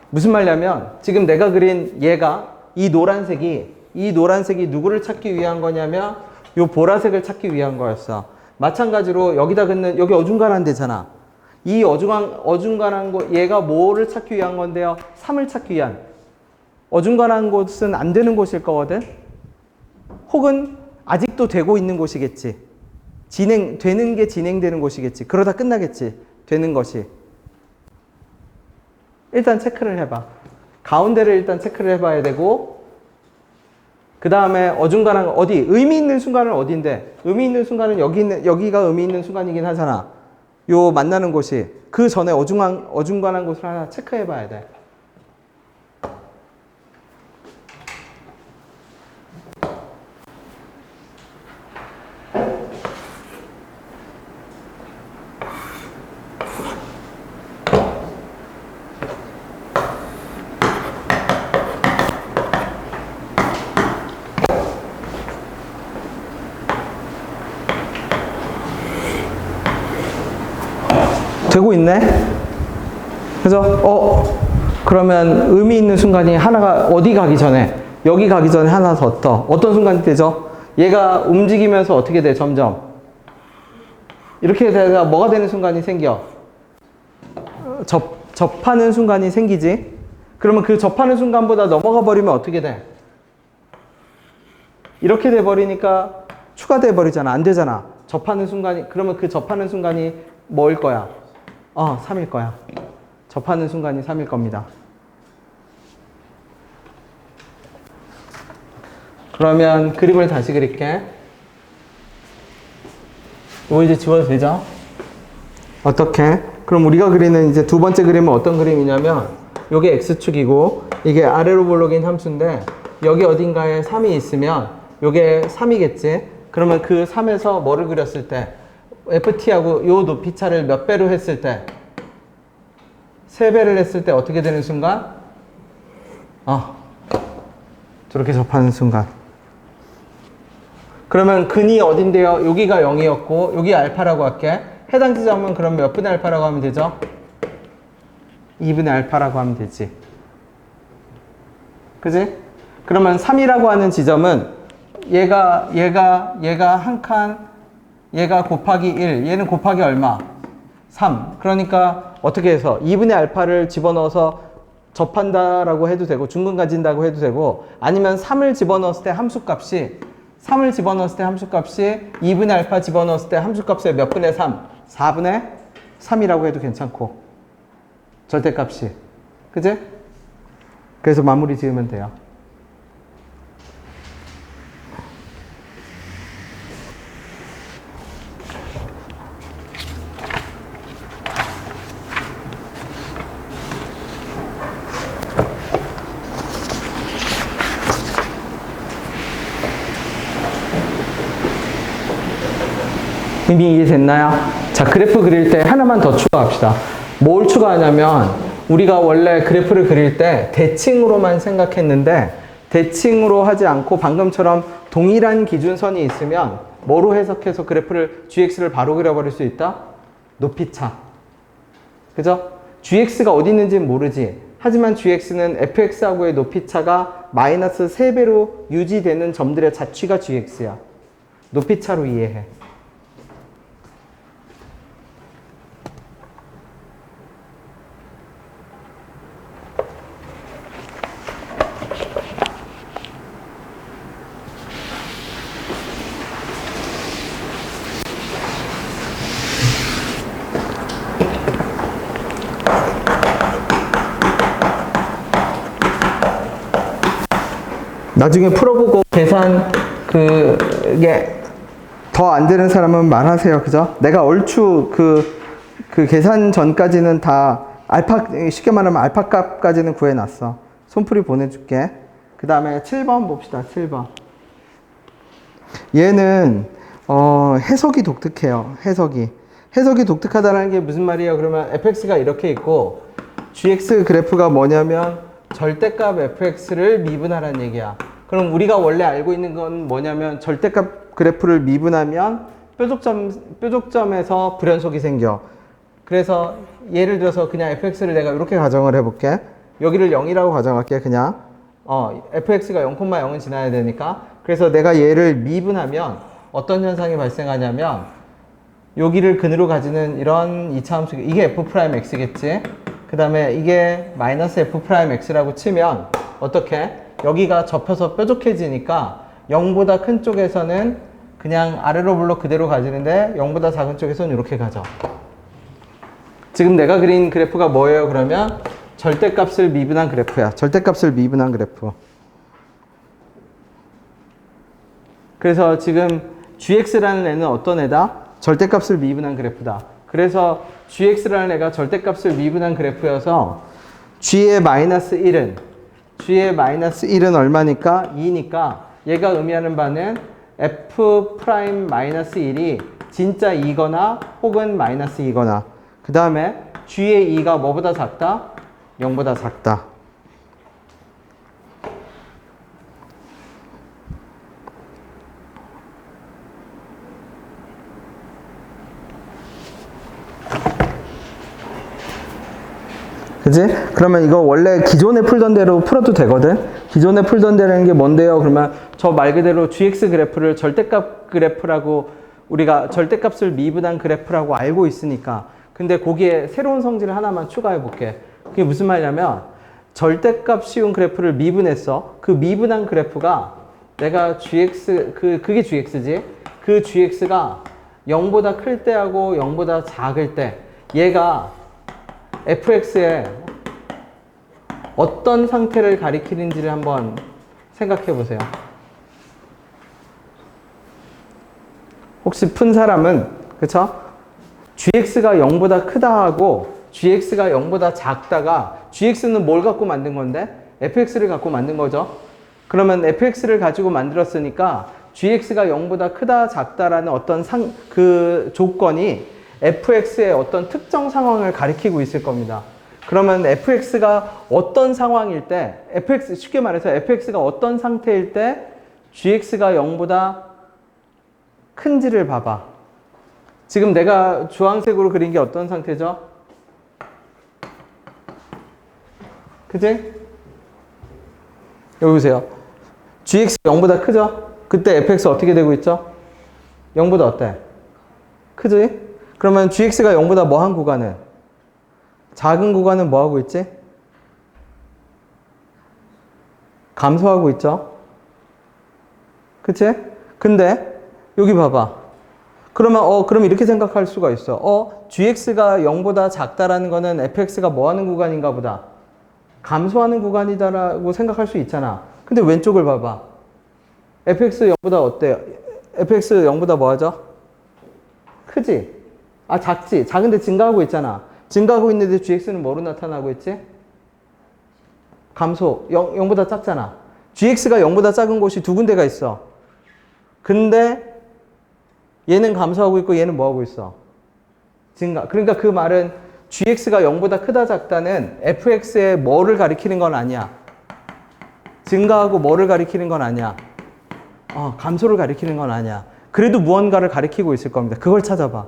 무슨 말이냐면, 지금 내가 그린 얘가, 이 노란색이 누구를 찾기 위한 거냐면, 요 보라색을 찾기 위한 거였어. 마찬가지로 여기다 긋는, 여기 어중간한 데잖아. 이 어중간한 곳, 얘가 뭐를 찾기 위한 건데요? 3을 찾기 위한. 어중간한 곳은 안 되는 곳일 거거든? 혹은 아직도 되고 있는 곳이겠지. 되는 게 진행되는 곳이겠지. 그러다 끝나겠지. 되는 것이. 일단 체크를 해봐. 가운데를 일단 체크를 해봐야 되고, 그 다음에 어중간한, 어디? 의미 있는 순간은 어딘데? 의미 있는 순간은 여기가 의미 있는 순간이긴 하잖아. 요 만나는 곳이. 그 전에 어중간한 곳을 하나 체크해 봐야 돼. 되고 있네? 그래서, 그러면 의미 있는 순간이 하나가 어디 가기 전에, 여기 가기 전에 하나 더 떠. 어떤 순간이 되죠? 얘가 움직이면서 어떻게 돼, 점점? 이렇게 되다가 뭐가 되는 순간이 생겨? 접하는 순간이 생기지? 그러면 그 접하는 순간보다 넘어가 버리면 어떻게 돼? 이렇게 돼 버리니까 추가돼 버리잖아. 안 되잖아. 접하는 순간이, 그러면 그 접하는 순간이 뭐일 거야? 3일 거야. 접하는 순간이 3일 겁니다. 그러면 그림을 다시 그릴게. 이거 이제 지워도 되죠? 어떻게? 그럼 우리가 그리는 이제 두 번째 그림은 어떤 그림이냐면, 요게 X축이고, 이게 아래로 볼록인 함수인데, 여기 어딘가에 3이 있으면, 요게 3이겠지? 그러면 그 3에서 뭐를 그렸을 때, FT하고 요 높이차를 몇 배로 했을 때, 3배를 했을 때 어떻게 되는 순간? 저렇게 접하는 순간. 그러면 근이 어딘데요? 여기가 0이었고, 여기 알파라고 할게. 해당 지점은 그럼 몇 분의 알파라고 하면 되죠? 2분의 알파라고 하면 되지. 그지? 그러면 3이라고 하는 지점은 얘가 한 칸, 얘가 곱하기 1, 얘는 곱하기 얼마? 3. 그러니까 어떻게 해서 2분의 알파를 집어넣어서 접한다라고 해도 되고, 중근 가진다고 해도 되고, 아니면 3을 집어넣었을 때 함수값이 2분의 알파 집어넣었을 때 함수값의 몇 분의 3? 4분의 3이라고 해도 괜찮고, 절대값이. 그지? 그래서 마무리 지으면 돼요. 이미 이해됐나요? 자, 그래프 그릴 때 하나만 더 추가합시다. 뭘 추가하냐면, 우리가 원래 그래프를 그릴 때 대칭으로만 생각했는데, 대칭으로 하지 않고 방금처럼 동일한 기준선이 있으면 뭐로 해석해서 그래프를 gx를 바로 그려버릴 수 있다? 높이차. 그죠? gx가 어디 있는지는 모르지. 하지만 gx는 fx하고의 높이차가 마이너스 3배로 유지되는 점들의 자취가 gx야. 높이차로 이해해. 나중에 풀어보고 계산 그게 더 안 되는 사람은 말하세요. 그죠? 내가 얼추 그 계산 전까지는 다 쉽게 말하면 알파 값까지는 구해놨어. 손풀이 보내줄게. 그 다음에 7번 봅시다. 7번. 얘는, 해석이 독특해요. 해석이 독특하다는 게 무슨 말이에요? 그러면 fx가 이렇게 있고, gx 그래프가 뭐냐면, 절대값 fx를 미분하라는 얘기야. 그럼 우리가 원래 알고 있는 건 뭐냐면, 절대값 그래프를 미분하면, 뾰족점에서 불연속이 생겨. 그래서 예를 들어서 그냥 fx를 내가 이렇게 가정을 해볼게. 여기를 0이라고 가정할게. 그냥 fx가 0,0은 지나야 되니까. 그래서 내가 얘를 미분하면 어떤 현상이 발생하냐면 여기를 근으로 가지는 이런 이차함수, 이게 f'x겠지. 그 다음에 이게 마이너스 f'x라고 치면 어떻게? 여기가 접혀서 뾰족해지니까 0보다 큰 쪽에서는 그냥 아래로 블록 그대로 가지는데 0보다 작은 쪽에서는 이렇게 가죠. 지금 내가 그린 그래프가 뭐예요? 그러면 절대값을 미분한 그래프야. 절대값을 미분한 그래프. 그래서 지금 gx라는 애는 어떤 애다? 절대값을 미분한 그래프다. 그래서 gx라는 애가 절대값을 미분한 그래프여서 g의 마이너스 1은 얼마니까? 2니까 얘가 의미하는 바는 f 프라임 마이너스 1이 진짜 2거나 혹은 마이너스 2거나, 그 다음에 g의 2가 뭐보다 작다? 0보다 작다. 그지? 그러면 이거 원래 기존에 풀던 대로 풀어도 되거든? 기존에 풀던 대로는 게 뭔데요? 그러면 저 말 그대로 gx 그래프를 절대값 그래프라고, 우리가 절대값을 미분한 그래프라고 알고 있으니까. 근데 거기에 새로운 성질을 하나만 추가해 볼게. 그게 무슨 말이냐면 절대값 씌운 그래프를 미분했어. 그 미분한 그래프가 내가 gx, 그게 gx지. 그 gx가 0보다 클 때하고 0보다 작을 때 얘가 fx의 어떤 상태를 가리키는지를 한번 생각해 보세요. 혹시 푼 사람은, 그쵸? gx가 0보다 크다 하고 gx가 0보다 작다가, gx는 뭘 갖고 만든 건데? fx를 갖고 만든 거죠. 그러면 fx를 가지고 만들었으니까 gx가 0보다 크다 작다라는 어떤 그 조건이 fx의 어떤 특정 상황을 가리키고 있을 겁니다. 그러면 fx가 어떤 상황일 때, 쉽게 말해서 fx가 어떤 상태일 때 gx가 0보다 큰지를 봐봐. 지금 내가 주황색으로 그린 게 어떤 상태죠? 그지? 여기 보세요. gx가 0보다 크죠? 그때 fx 어떻게 되고 있죠? 0보다 어때? 크지? 그러면 gx가 0보다 뭐 한 구간은? 작은 구간은 뭐 하고 있지? 감소하고 있죠? 그치? 근데 여기 봐봐. 그러면 그럼 이렇게 생각할 수가 있어. gx가 0보다 작다라는 거는 fx가 뭐 하는 구간인가 보다. 감소하는 구간이다라고 생각할 수 있잖아. 근데 왼쪽을 봐봐. fx 0보다 어때요? fx 0보다 뭐 하죠? 크지? 작지? 작은데 증가하고 있잖아. 증가하고 있는데 gx는 뭐로 나타나고 있지? 감소. 0보다 작잖아. gx가 0보다 작은 곳이 두 군데가 있어. 근데 얘는 감소하고 있고 얘는 뭐 하고 있어? 증가. 그러니까 그 말은 gx가 0보다 크다 작다는 fx의 뭐를 가리키는 건 아니야. 증가하고 뭐를 가리키는 건 아니야. 감소를 가리키는 건 아니야. 그래도 무언가를 가리키고 있을 겁니다. 그걸 찾아봐.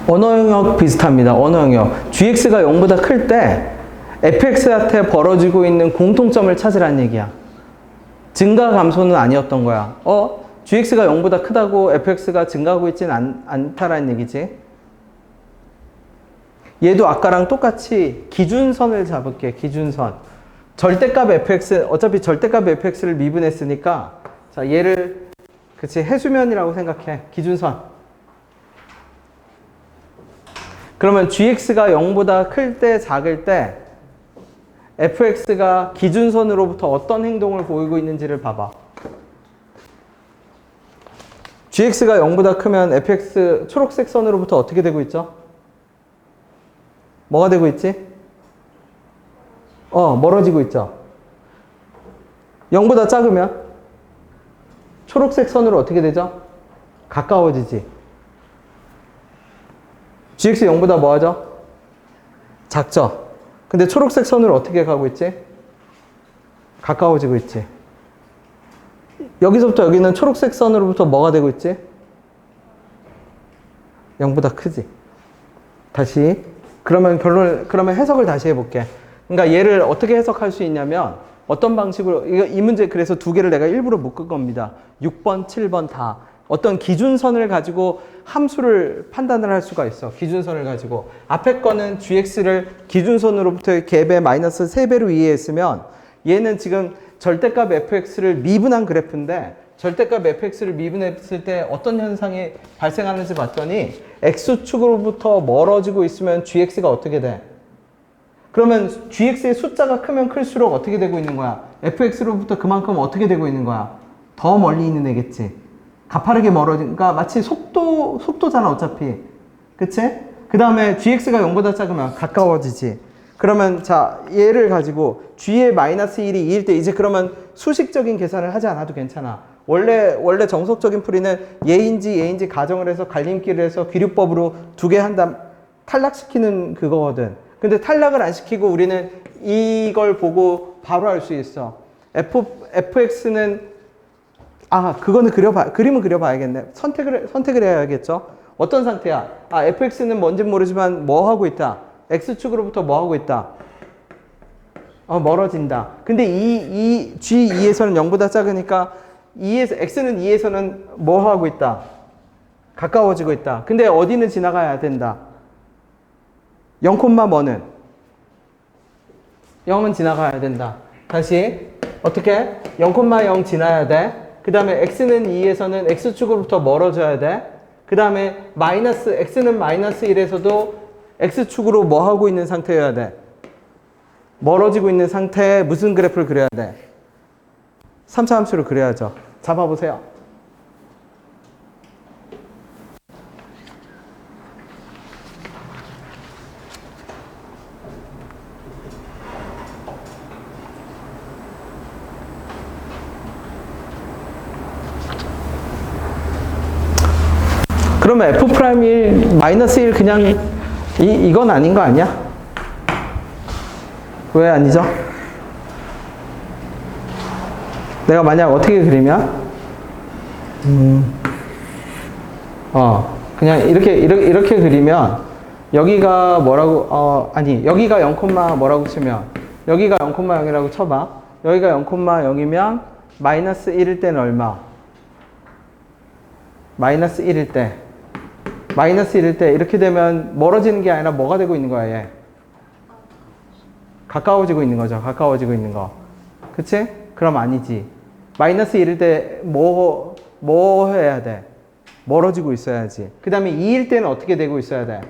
언어 영역 비슷합니다. 언어 영역. gx가 0보다 클 때 fx한테 벌어지고 있는 공통점을 찾으라는 얘기야. 증가 감소는 아니었던 거야. gx가 0보다 크다고 fx가 증가하고 있진 않다라는 얘기지. 얘도 아까랑 똑같이 기준선을 잡을게. 기준선. 절대값 fx, 어차피 절대값 fx를 미분했으니까 자, 얘를 그치 해수면이라고 생각해. 기준선. 그러면 gx가 0보다 클 때, 작을 때 fx가 기준선으로부터 어떤 행동을 보이고 있는지를 봐봐. gx가 0보다 크면 fx 초록색 선으로부터 어떻게 되고 있죠? 뭐가 되고 있지? 멀어지고 있죠. 0보다 작으면 초록색 선으로 어떻게 되죠? 가까워지지. gx 0보다 뭐 하죠? 작죠. 근데 초록색 선으로 어떻게 가고 있지? 가까워지고 있지. 여기서부터 여기는 초록색 선으로부터 뭐가 되고 있지? 0보다 크지. 다시. 그러면 해석을 다시 해볼게. 그러니까 얘를 어떻게 해석할 수 있냐면, 어떤 방식으로, 이 문제 그래서 두 개를 내가 일부러 묶은 겁니다. 6번, 7번 다. 어떤 기준선을 가지고 함수를 판단을 할 수가 있어. 기준선을 가지고. 앞에 거는 gx를 기준선으로부터의 갭에 마이너스 3배로 이해했으면, 얘는 지금 절대값 fx를 미분한 그래프인데, 절대값 fx를 미분했을 때 어떤 현상이 발생하는지 봤더니 x축으로부터 멀어지고 있으면 gx가 어떻게 돼? 그러면 gx의 숫자가 크면 클수록 어떻게 되고 있는 거야? fx로부터 그만큼 어떻게 되고 있는 거야? 더 멀리 있는 애겠지. 가파르게 멀어지니까 마치 속도잖아 어차피. 그치? 그 다음에 gx가 0보다 작으면 가까워지지. 그러면 자 얘를 가지고 g의 마이너스 1이 2일 때 이제 그러면 수식적인 계산을 하지 않아도 괜찮아. 원래 정석적인 풀이는 얘인지 가정을 해서 갈림길을 해서 귀류법으로 두 개 한다 탈락시키는 그거거든. 근데 탈락을 안 시키고 우리는 이걸 보고 바로 알 수 있어. fx는 그거는 그림을 그려봐야겠네. 선택을 해야겠죠. 어떤 상태야? fx는 뭔지 모르지만 뭐 하고 있다? x축으로부터 뭐 하고 있다? 멀어진다. 근데 g2에서는 0보다 작으니까 x는 2에서는 뭐 하고 있다? 가까워지고 있다. 근데 어디는 지나가야 된다? 0, 뭐는? 0은 지나가야 된다. 다시 어떻게? 0,0 지나야 돼. 그 다음에 x는 2에서는 x축으로부터 멀어져야 돼. 그 다음에 x는 마이너스 1에서도 x축으로 뭐 하고 있는 상태여야 돼? 멀어지고 있는 상태에 무슨 그래프를 그려야 돼? 3차 함수를 그려야죠. 잡아보세요. 그러면 f'1 마이너스 1 그냥 이건 아닌 거 아니야? 왜 아니죠? 내가 만약 어떻게 그리면 그냥 이렇게 그리면 여기가 뭐라고 여기가 0, 뭐라고 치면 여기가 0,0이라고 쳐봐. 여기가 0,0이면 마이너스 1일 때는 얼마? 마이너스 1일 때 이렇게 되면 멀어지는 게 아니라 뭐가 되고 있는 거야, 얘? 가까워지고 있는 거죠. 가까워지고 있는 거. 그치? 그럼 아니지. 마이너스 1일 때 뭐 해야 돼? 멀어지고 있어야지. 그 다음에 2일 때는 어떻게 되고 있어야 돼?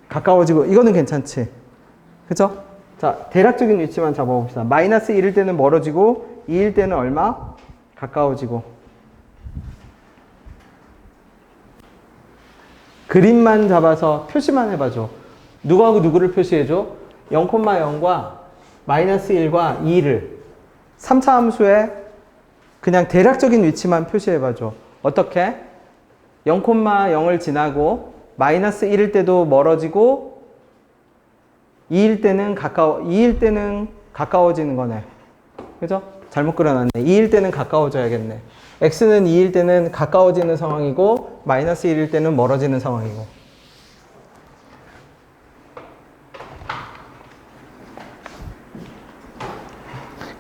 가까워지고, 이거는 괜찮지. 그쵸? 자, 대략적인 위치만 잡아봅시다. 마이너스 1일 때는 멀어지고, 2일 때는 얼마? 가까워지고. 그림만 잡아서 표시만 해봐줘. 누구하고 누구를 표시해줘? 0,0과 마이너스 1과 2를 3차 함수에 그냥 대략적인 위치만 표시해봐줘. 어떻게? 0,0을 지나고 마이너스 1일 때도 멀어지고 2일 때는 가까워지는 거네. 그죠? 잘못 그려놨네. 2일 때는 가까워져야겠네. x는 2일 때는 가까워지는 상황이고 마이너스 1일 때는 멀어지는 상황이고.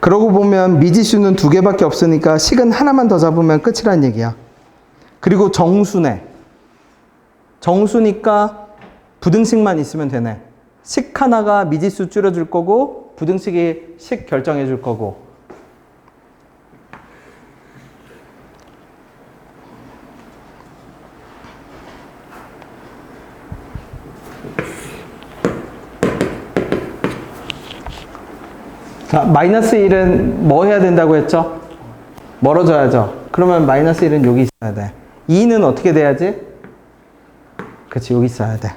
그러고 보면 미지수는 두 개밖에 없으니까 식은 하나만 더 잡으면 끝이란 얘기야. 그리고 정수네. 정수니까 부등식만 있으면 되네. 식 하나가 미지수 줄여줄 거고 부등식이 식 결정해 줄 거고. 자, 마이너스 1은 뭐 해야 된다고 했죠? 멀어져야죠. 그러면 마이너스 1은 여기 있어야 돼. 2는 어떻게 돼야지? 그치, 여기 있어야 돼.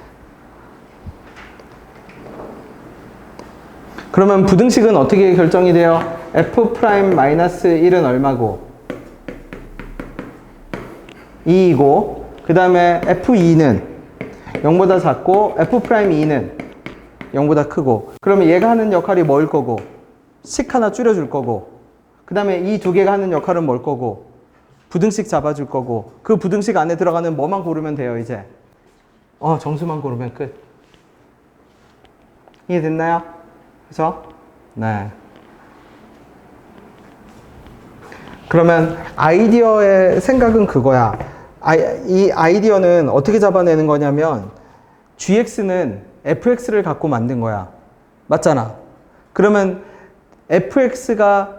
그러면 부등식은 어떻게 결정이 돼요? f 프라임 마이너스 1은 얼마고? 2이고, 그 다음에 f2는 0보다 작고, f 프라임 2는 0보다 크고. 그러면 얘가 하는 역할이 뭘 거고? 식 하나 줄여줄 거고. 그 다음에 이 두 개가 하는 역할은 뭘 거고? 부등식 잡아줄 거고. 그 부등식 안에 들어가는 뭐만 고르면 돼요, 이제. 정수만 고르면 끝. 이해됐나요? 그죠? 네. 그러면 아이디어의 생각은 그거야. 이 아이디어는 어떻게 잡아내는 거냐면 gx는 fx를 갖고 만든 거야. 맞잖아. 그러면 fx가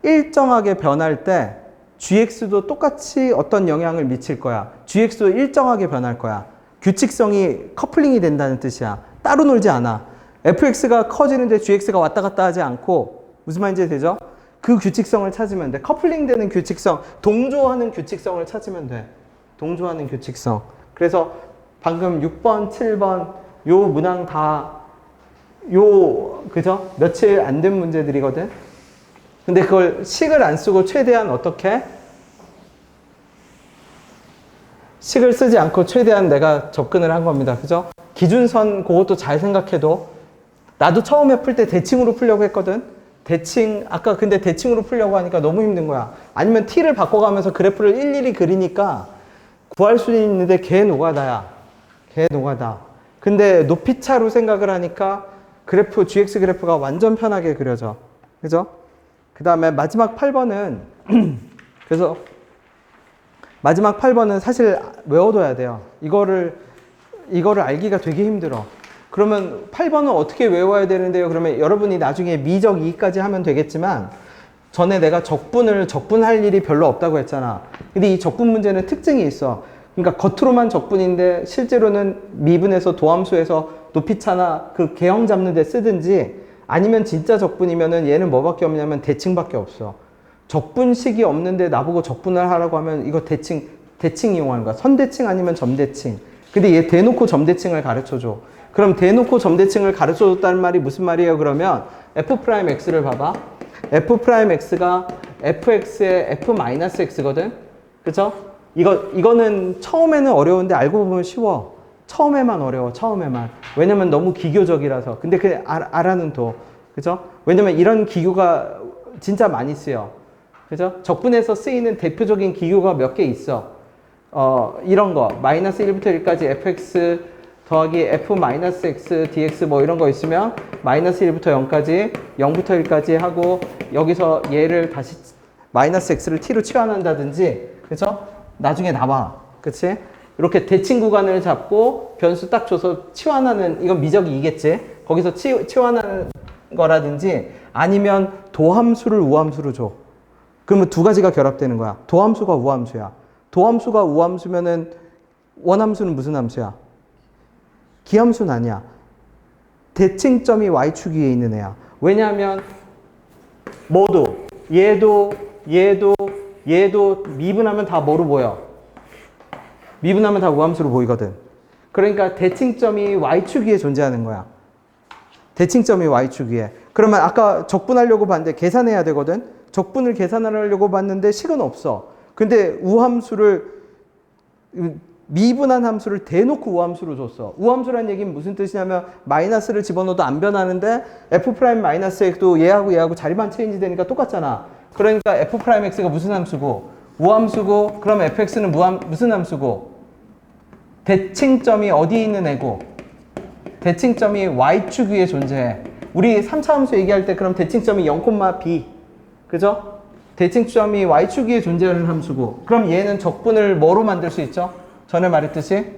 일정하게 변할 때 gx도 똑같이 어떤 영향을 미칠 거야. gx도 일정하게 변할 거야. 규칙성이 커플링이 된다는 뜻이야. 따로 놀지 않아. fx가 커지는데 gx가 왔다 갔다 하지 않고, 무슨 말인지 되죠? 그 규칙성을 찾으면 돼. 커플링 되는 규칙성, 동조하는 규칙성을 찾으면 돼. 동조하는 규칙성. 그래서 방금 6번, 7번 요 문항 다 그죠? 며칠 안 된 문제들이거든. 근데 그걸 식을 안 쓰고 최대한 어떻게? 식을 쓰지 않고 최대한 내가 접근을 한 겁니다. 그죠? 기준선 그것도 잘 생각해도, 나도 처음에 풀 때 대칭으로 풀려고 했거든. 아까 근데 대칭으로 풀려고 하니까 너무 힘든 거야. 아니면 t를 바꿔가면서 그래프를 일일이 그리니까 구할 수 있는데 개 노가다야. 개 노가다. 근데 높이차로 생각을 하니까 gx 그래프가 완전 편하게 그려져. 그죠? 그 다음에 마지막 8번은 그래서 마지막 8번은 사실 외워둬야 돼요. 이거를 알기가 되게 힘들어. 그러면 8번은 어떻게 외워야 되는데요? 그러면 여러분이 나중에 미적 2까지 하면 되겠지만, 전에 내가 적분할 일이 별로 없다고 했잖아. 근데 이 적분 문제는 특징이 있어. 그러니까 겉으로만 적분인데 실제로는 미분에서 도함수에서 높이차나 그 개형 잡는 데 쓰든지, 아니면 진짜 적분이면은 얘는 뭐밖에 없냐면 대칭밖에 없어. 적분식이 없는데 나보고 적분을 하라고 하면 이거 대칭 이용하는 거야. 선대칭 아니면 점대칭. 근데 얘 대놓고 점대칭을 가르쳐줘. 그럼 대놓고 점대칭을 가르쳐줬다는 말이 무슨 말이에요? 그러면 f'x를 봐봐. f'x가 fx의 f-x거든? 그쵸? 이거는 처음에는 어려운데 알고 보면 쉬워. 처음에만 어려워, 처음에만. 왜냐면 너무 기교적이라서. 근데 그냥 알아는 둬. 그죠? 왜냐면 이런 기교가 진짜 많이 쓰여. 그죠? 적분에서 쓰이는 대표적인 기교가 몇 개 있어. 이런 거. 마이너스 1부터 1까지 fx 더하기 f-x dx 뭐 이런 거 있으면 마이너스 1부터 0까지 0부터 1까지 하고, 여기서 얘를 다시 마이너스 x를 t로 치환한다든지, 그죠? 나중에 나와. 그치? 이렇게 대칭 구간을 잡고 변수 딱 줘서 치환하는, 이건 미적 2겠지? 거기서 치환하는 거라든지, 아니면 도함수를 우함수로 줘. 그러면 두 가지가 결합되는 거야. 도함수가 우함수야. 도함수가 우함수면은 원함수는 무슨 함수야? 기함수는 아니야. 대칭점이 y축 위에 있는 애야. 왜냐하면 얘도 미분하면 다 뭐로 보여? 미분하면 다 우함수로 보이거든. 그러니까 대칭점이 y축 위에 존재하는 거야. 대칭점이 y축 위에. 그러면 아까 적분하려고 봤는데 계산해야 되거든. 적분을 계산하려고 봤는데 식은 없어. 근데 미분한 함수를 대놓고 우함수로 줬어. 우함수란 얘기는 무슨 뜻이냐면 마이너스를 집어넣어도 안 변하는데 f'-x도 얘하고 자리만 체인지 되니까 똑같잖아. 그러니까 f'-x가 무슨 함수고? 우함수고, 그럼 fx는 무슨 함수고? 대칭점이 어디에 있는 애고? 대칭점이 y축 위에 존재해. 우리 3차 함수 얘기할 때 그럼 대칭점이 0,b. 그죠? 대칭점이 y축 위에 존재하는 함수고, 그럼 얘는 적분을 뭐로 만들 수 있죠? 전에 말했듯이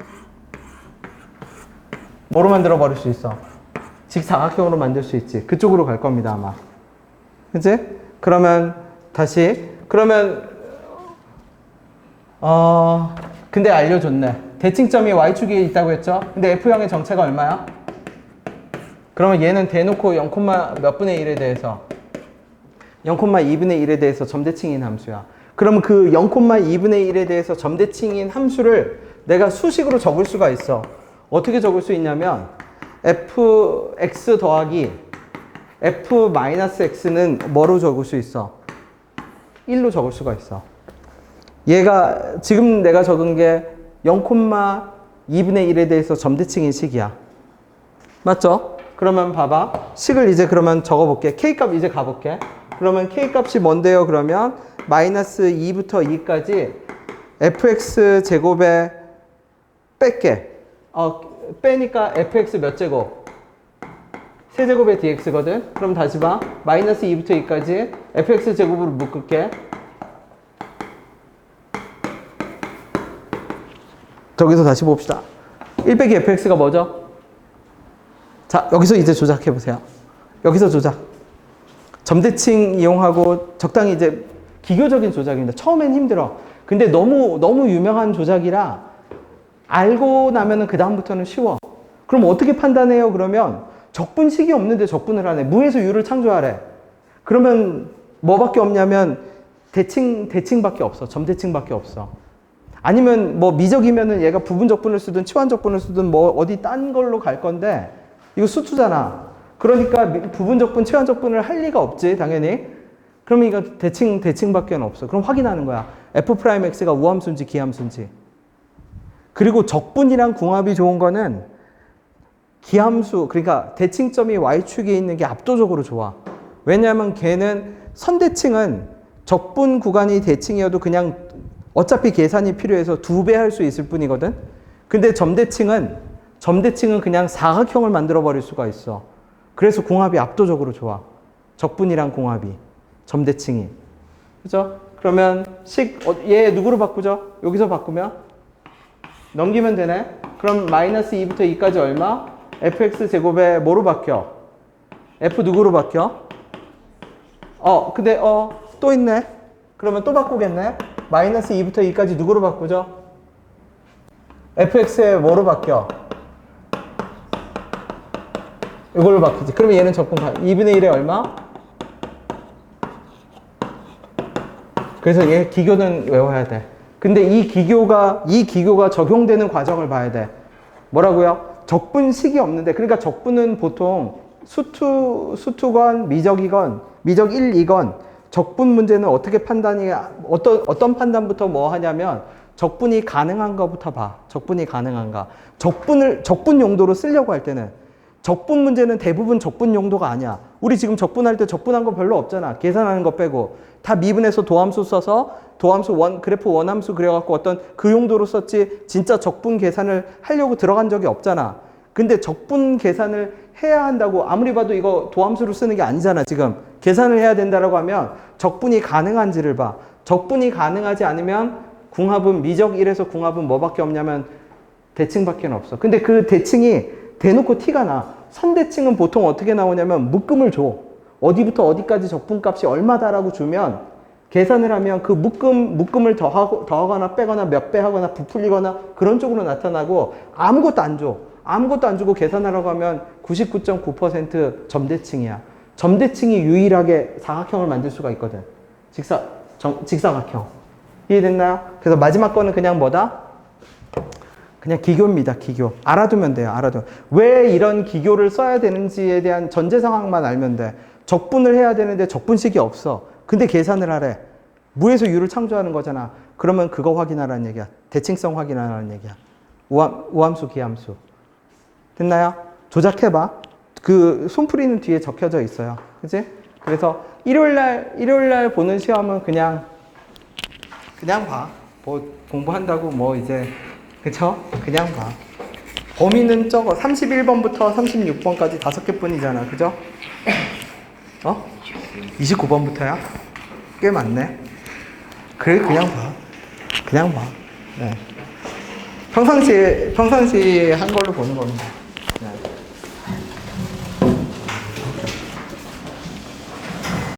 뭐로 만들어 버릴 수 있어? 직사각형으로 만들 수 있지. 그쪽으로 갈 겁니다, 아마. 그치? 그러면 다시, 근데 알려줬네. 대칭점이 y축에 있다고 했죠? 근데 f형의 정체가 얼마야? 그러면 얘는 대놓고 0, 몇 분의 1에 대해서 0,2분의 1에 대해서 점대칭인 함수야. 그럼 그 0,2분의 1에 대해서 점대칭인 함수를 내가 수식으로 적을 수가 있어. 어떻게 적을 수 있냐면 fx 더하기 f-x는 뭐로 적을 수 있어? 1로 적을 수가 있어. 얘가 지금 내가 적은 게 0,2분의 1에 대해서 점대칭인 식이야. 맞죠? 그러면 봐봐. 식을 이제 그러면 적어볼게. K값 이제 가볼게. 그러면 K값이 뭔데요? 그러면 마이너스 2부터 2까지 fx 제곱에 뺄게. 빼니까 fx 몇 제곱? 세제곱의 dx거든? 그럼 다시 봐. 마이너스 2부터 2까지 fx 제곱으로 묶을게. 저기서 다시 봅시다. 1 빼기 fx가 뭐죠? 자, 여기서 이제 조작해보세요. 여기서 조작. 점대칭 이용하고 적당히 이제 기교적인 조작입니다. 처음엔 힘들어. 근데 너무 유명한 조작이라 알고 나면은 그다음부터는 쉬워. 그럼 어떻게 판단해요? 그러면 적분식이 없는데 적분을 하네. 무에서 유를 창조하래. 그러면 뭐밖에 없냐면 대칭밖에 없어. 점대칭밖에 없어. 아니면 뭐 미적이면은 얘가 부분적분을 쓰든 치환적분을 쓰든 뭐 어디 딴 걸로 갈 건데 이거 수투잖아. 그러니까 부분적분, 치환적분을 할 리가 없지, 당연히. 그러면 이거 대칭밖에 없어. 그럼 확인하는 거야. f'x가 우함수인지 기함수인지. 그리고 적분이랑 궁합이 좋은 거는 기함수, 그러니까 대칭점이 y축에 있는 게 압도적으로 좋아. 왜냐하면 걔는 선대칭은 적분 구간이 대칭이어도 그냥 어차피 계산이 필요해서 2배 할 수 있을 뿐이거든. 근데 점대칭은 그냥 사각형을 만들어 버릴 수가 있어. 그래서 궁합이 압도적으로 좋아. 적분이랑 궁합이. 점대칭이. 그죠? 그러면 얘 누구로 바꾸죠? 여기서 바꾸면? 넘기면 되네? 그럼 마이너스 2부터 2까지 얼마? fx 제곱에 뭐로 바뀌어? f 누구로 바뀌어? 근데 또 있네? 그러면 또 바꾸겠네? 마이너스 2부터 2까지 누구로 바꾸죠? fx에 뭐로 바뀌어? 이걸로 바뀌지. 그러면 얘는 적분 2분의 1에 얼마? 그래서 얘 기교는 외워야 돼. 근데 이 기교가 적용되는 과정을 봐야 돼. 뭐라고요? 적분식이 없는데, 그러니까 적분은 보통 수투건 미적이건 미적 1, 2건 적분 문제는 어떻게 어떤 판단부터 뭐 하냐면 적분이 가능한 거부터 봐. 적분이 가능한가. 적분 용도로 쓰려고 할 때는 적분 문제는 대부분 적분 용도가 아니야. 우리 지금 적분할 때 적분한 거 별로 없잖아. 계산하는 거 빼고. 다 미분해서 도함수 써서 그래프 원함수 그려갖고 어떤 그 용도로 썼지 진짜 적분 계산을 하려고 들어간 적이 없잖아. 근데 적분 계산을 해야 한다고 아무리 봐도 이거 도함수로 쓰는 게 아니잖아. 지금 계산을 해야 된다라고 하면 적분이 가능한지를 봐. 적분이 가능하지 않으면 궁합은 미적 1에서 궁합은 뭐밖에 없냐면 대칭밖에 없어. 근데 그 대칭이 대놓고 티가 나. 선대칭은 보통 어떻게 나오냐면 묶음을 줘. 어디부터 어디까지 적분값이 얼마다라고 주면 계산을 하면 그 묶음을 더하거나 빼거나 몇 배 하거나 부풀리거나 그런 쪽으로 나타나고 아무것도 안 줘. 아무것도 안 주고 계산하라고 하면 99.9% 점대칭이야. 점대칭이 유일하게 사각형을 만들 수가 있거든. 직사각형. 이해됐나요? 그래서 마지막 거는 그냥 뭐다? 그냥 기교입니다. 기교. 알아두면 돼요. 왜 이런 기교를 써야 되는지에 대한 전제 상황만 알면 돼. 적분을 해야 되는데 적분식이 없어. 근데 계산을 하래. 무에서 유를 창조하는 거잖아. 그러면 그거 확인하라는 얘기야. 대칭성 확인하라는 얘기야. 우함수, 기함수. 됐나요? 조작해봐. 그 손풀이는 뒤에 적혀져 있어요. 그치? 그래서 일요일날 보는 시험은 그냥 봐. 뭐 공부한다고 뭐 이제 그쵸? 그냥 봐. 범위는 적어. 31번부터 36번까지 5개 뿐이잖아. 그죠? 29번부터야? 꽤 많네. 그래, 그냥 봐. 네. 평상시에 한 걸로 보는 겁니다.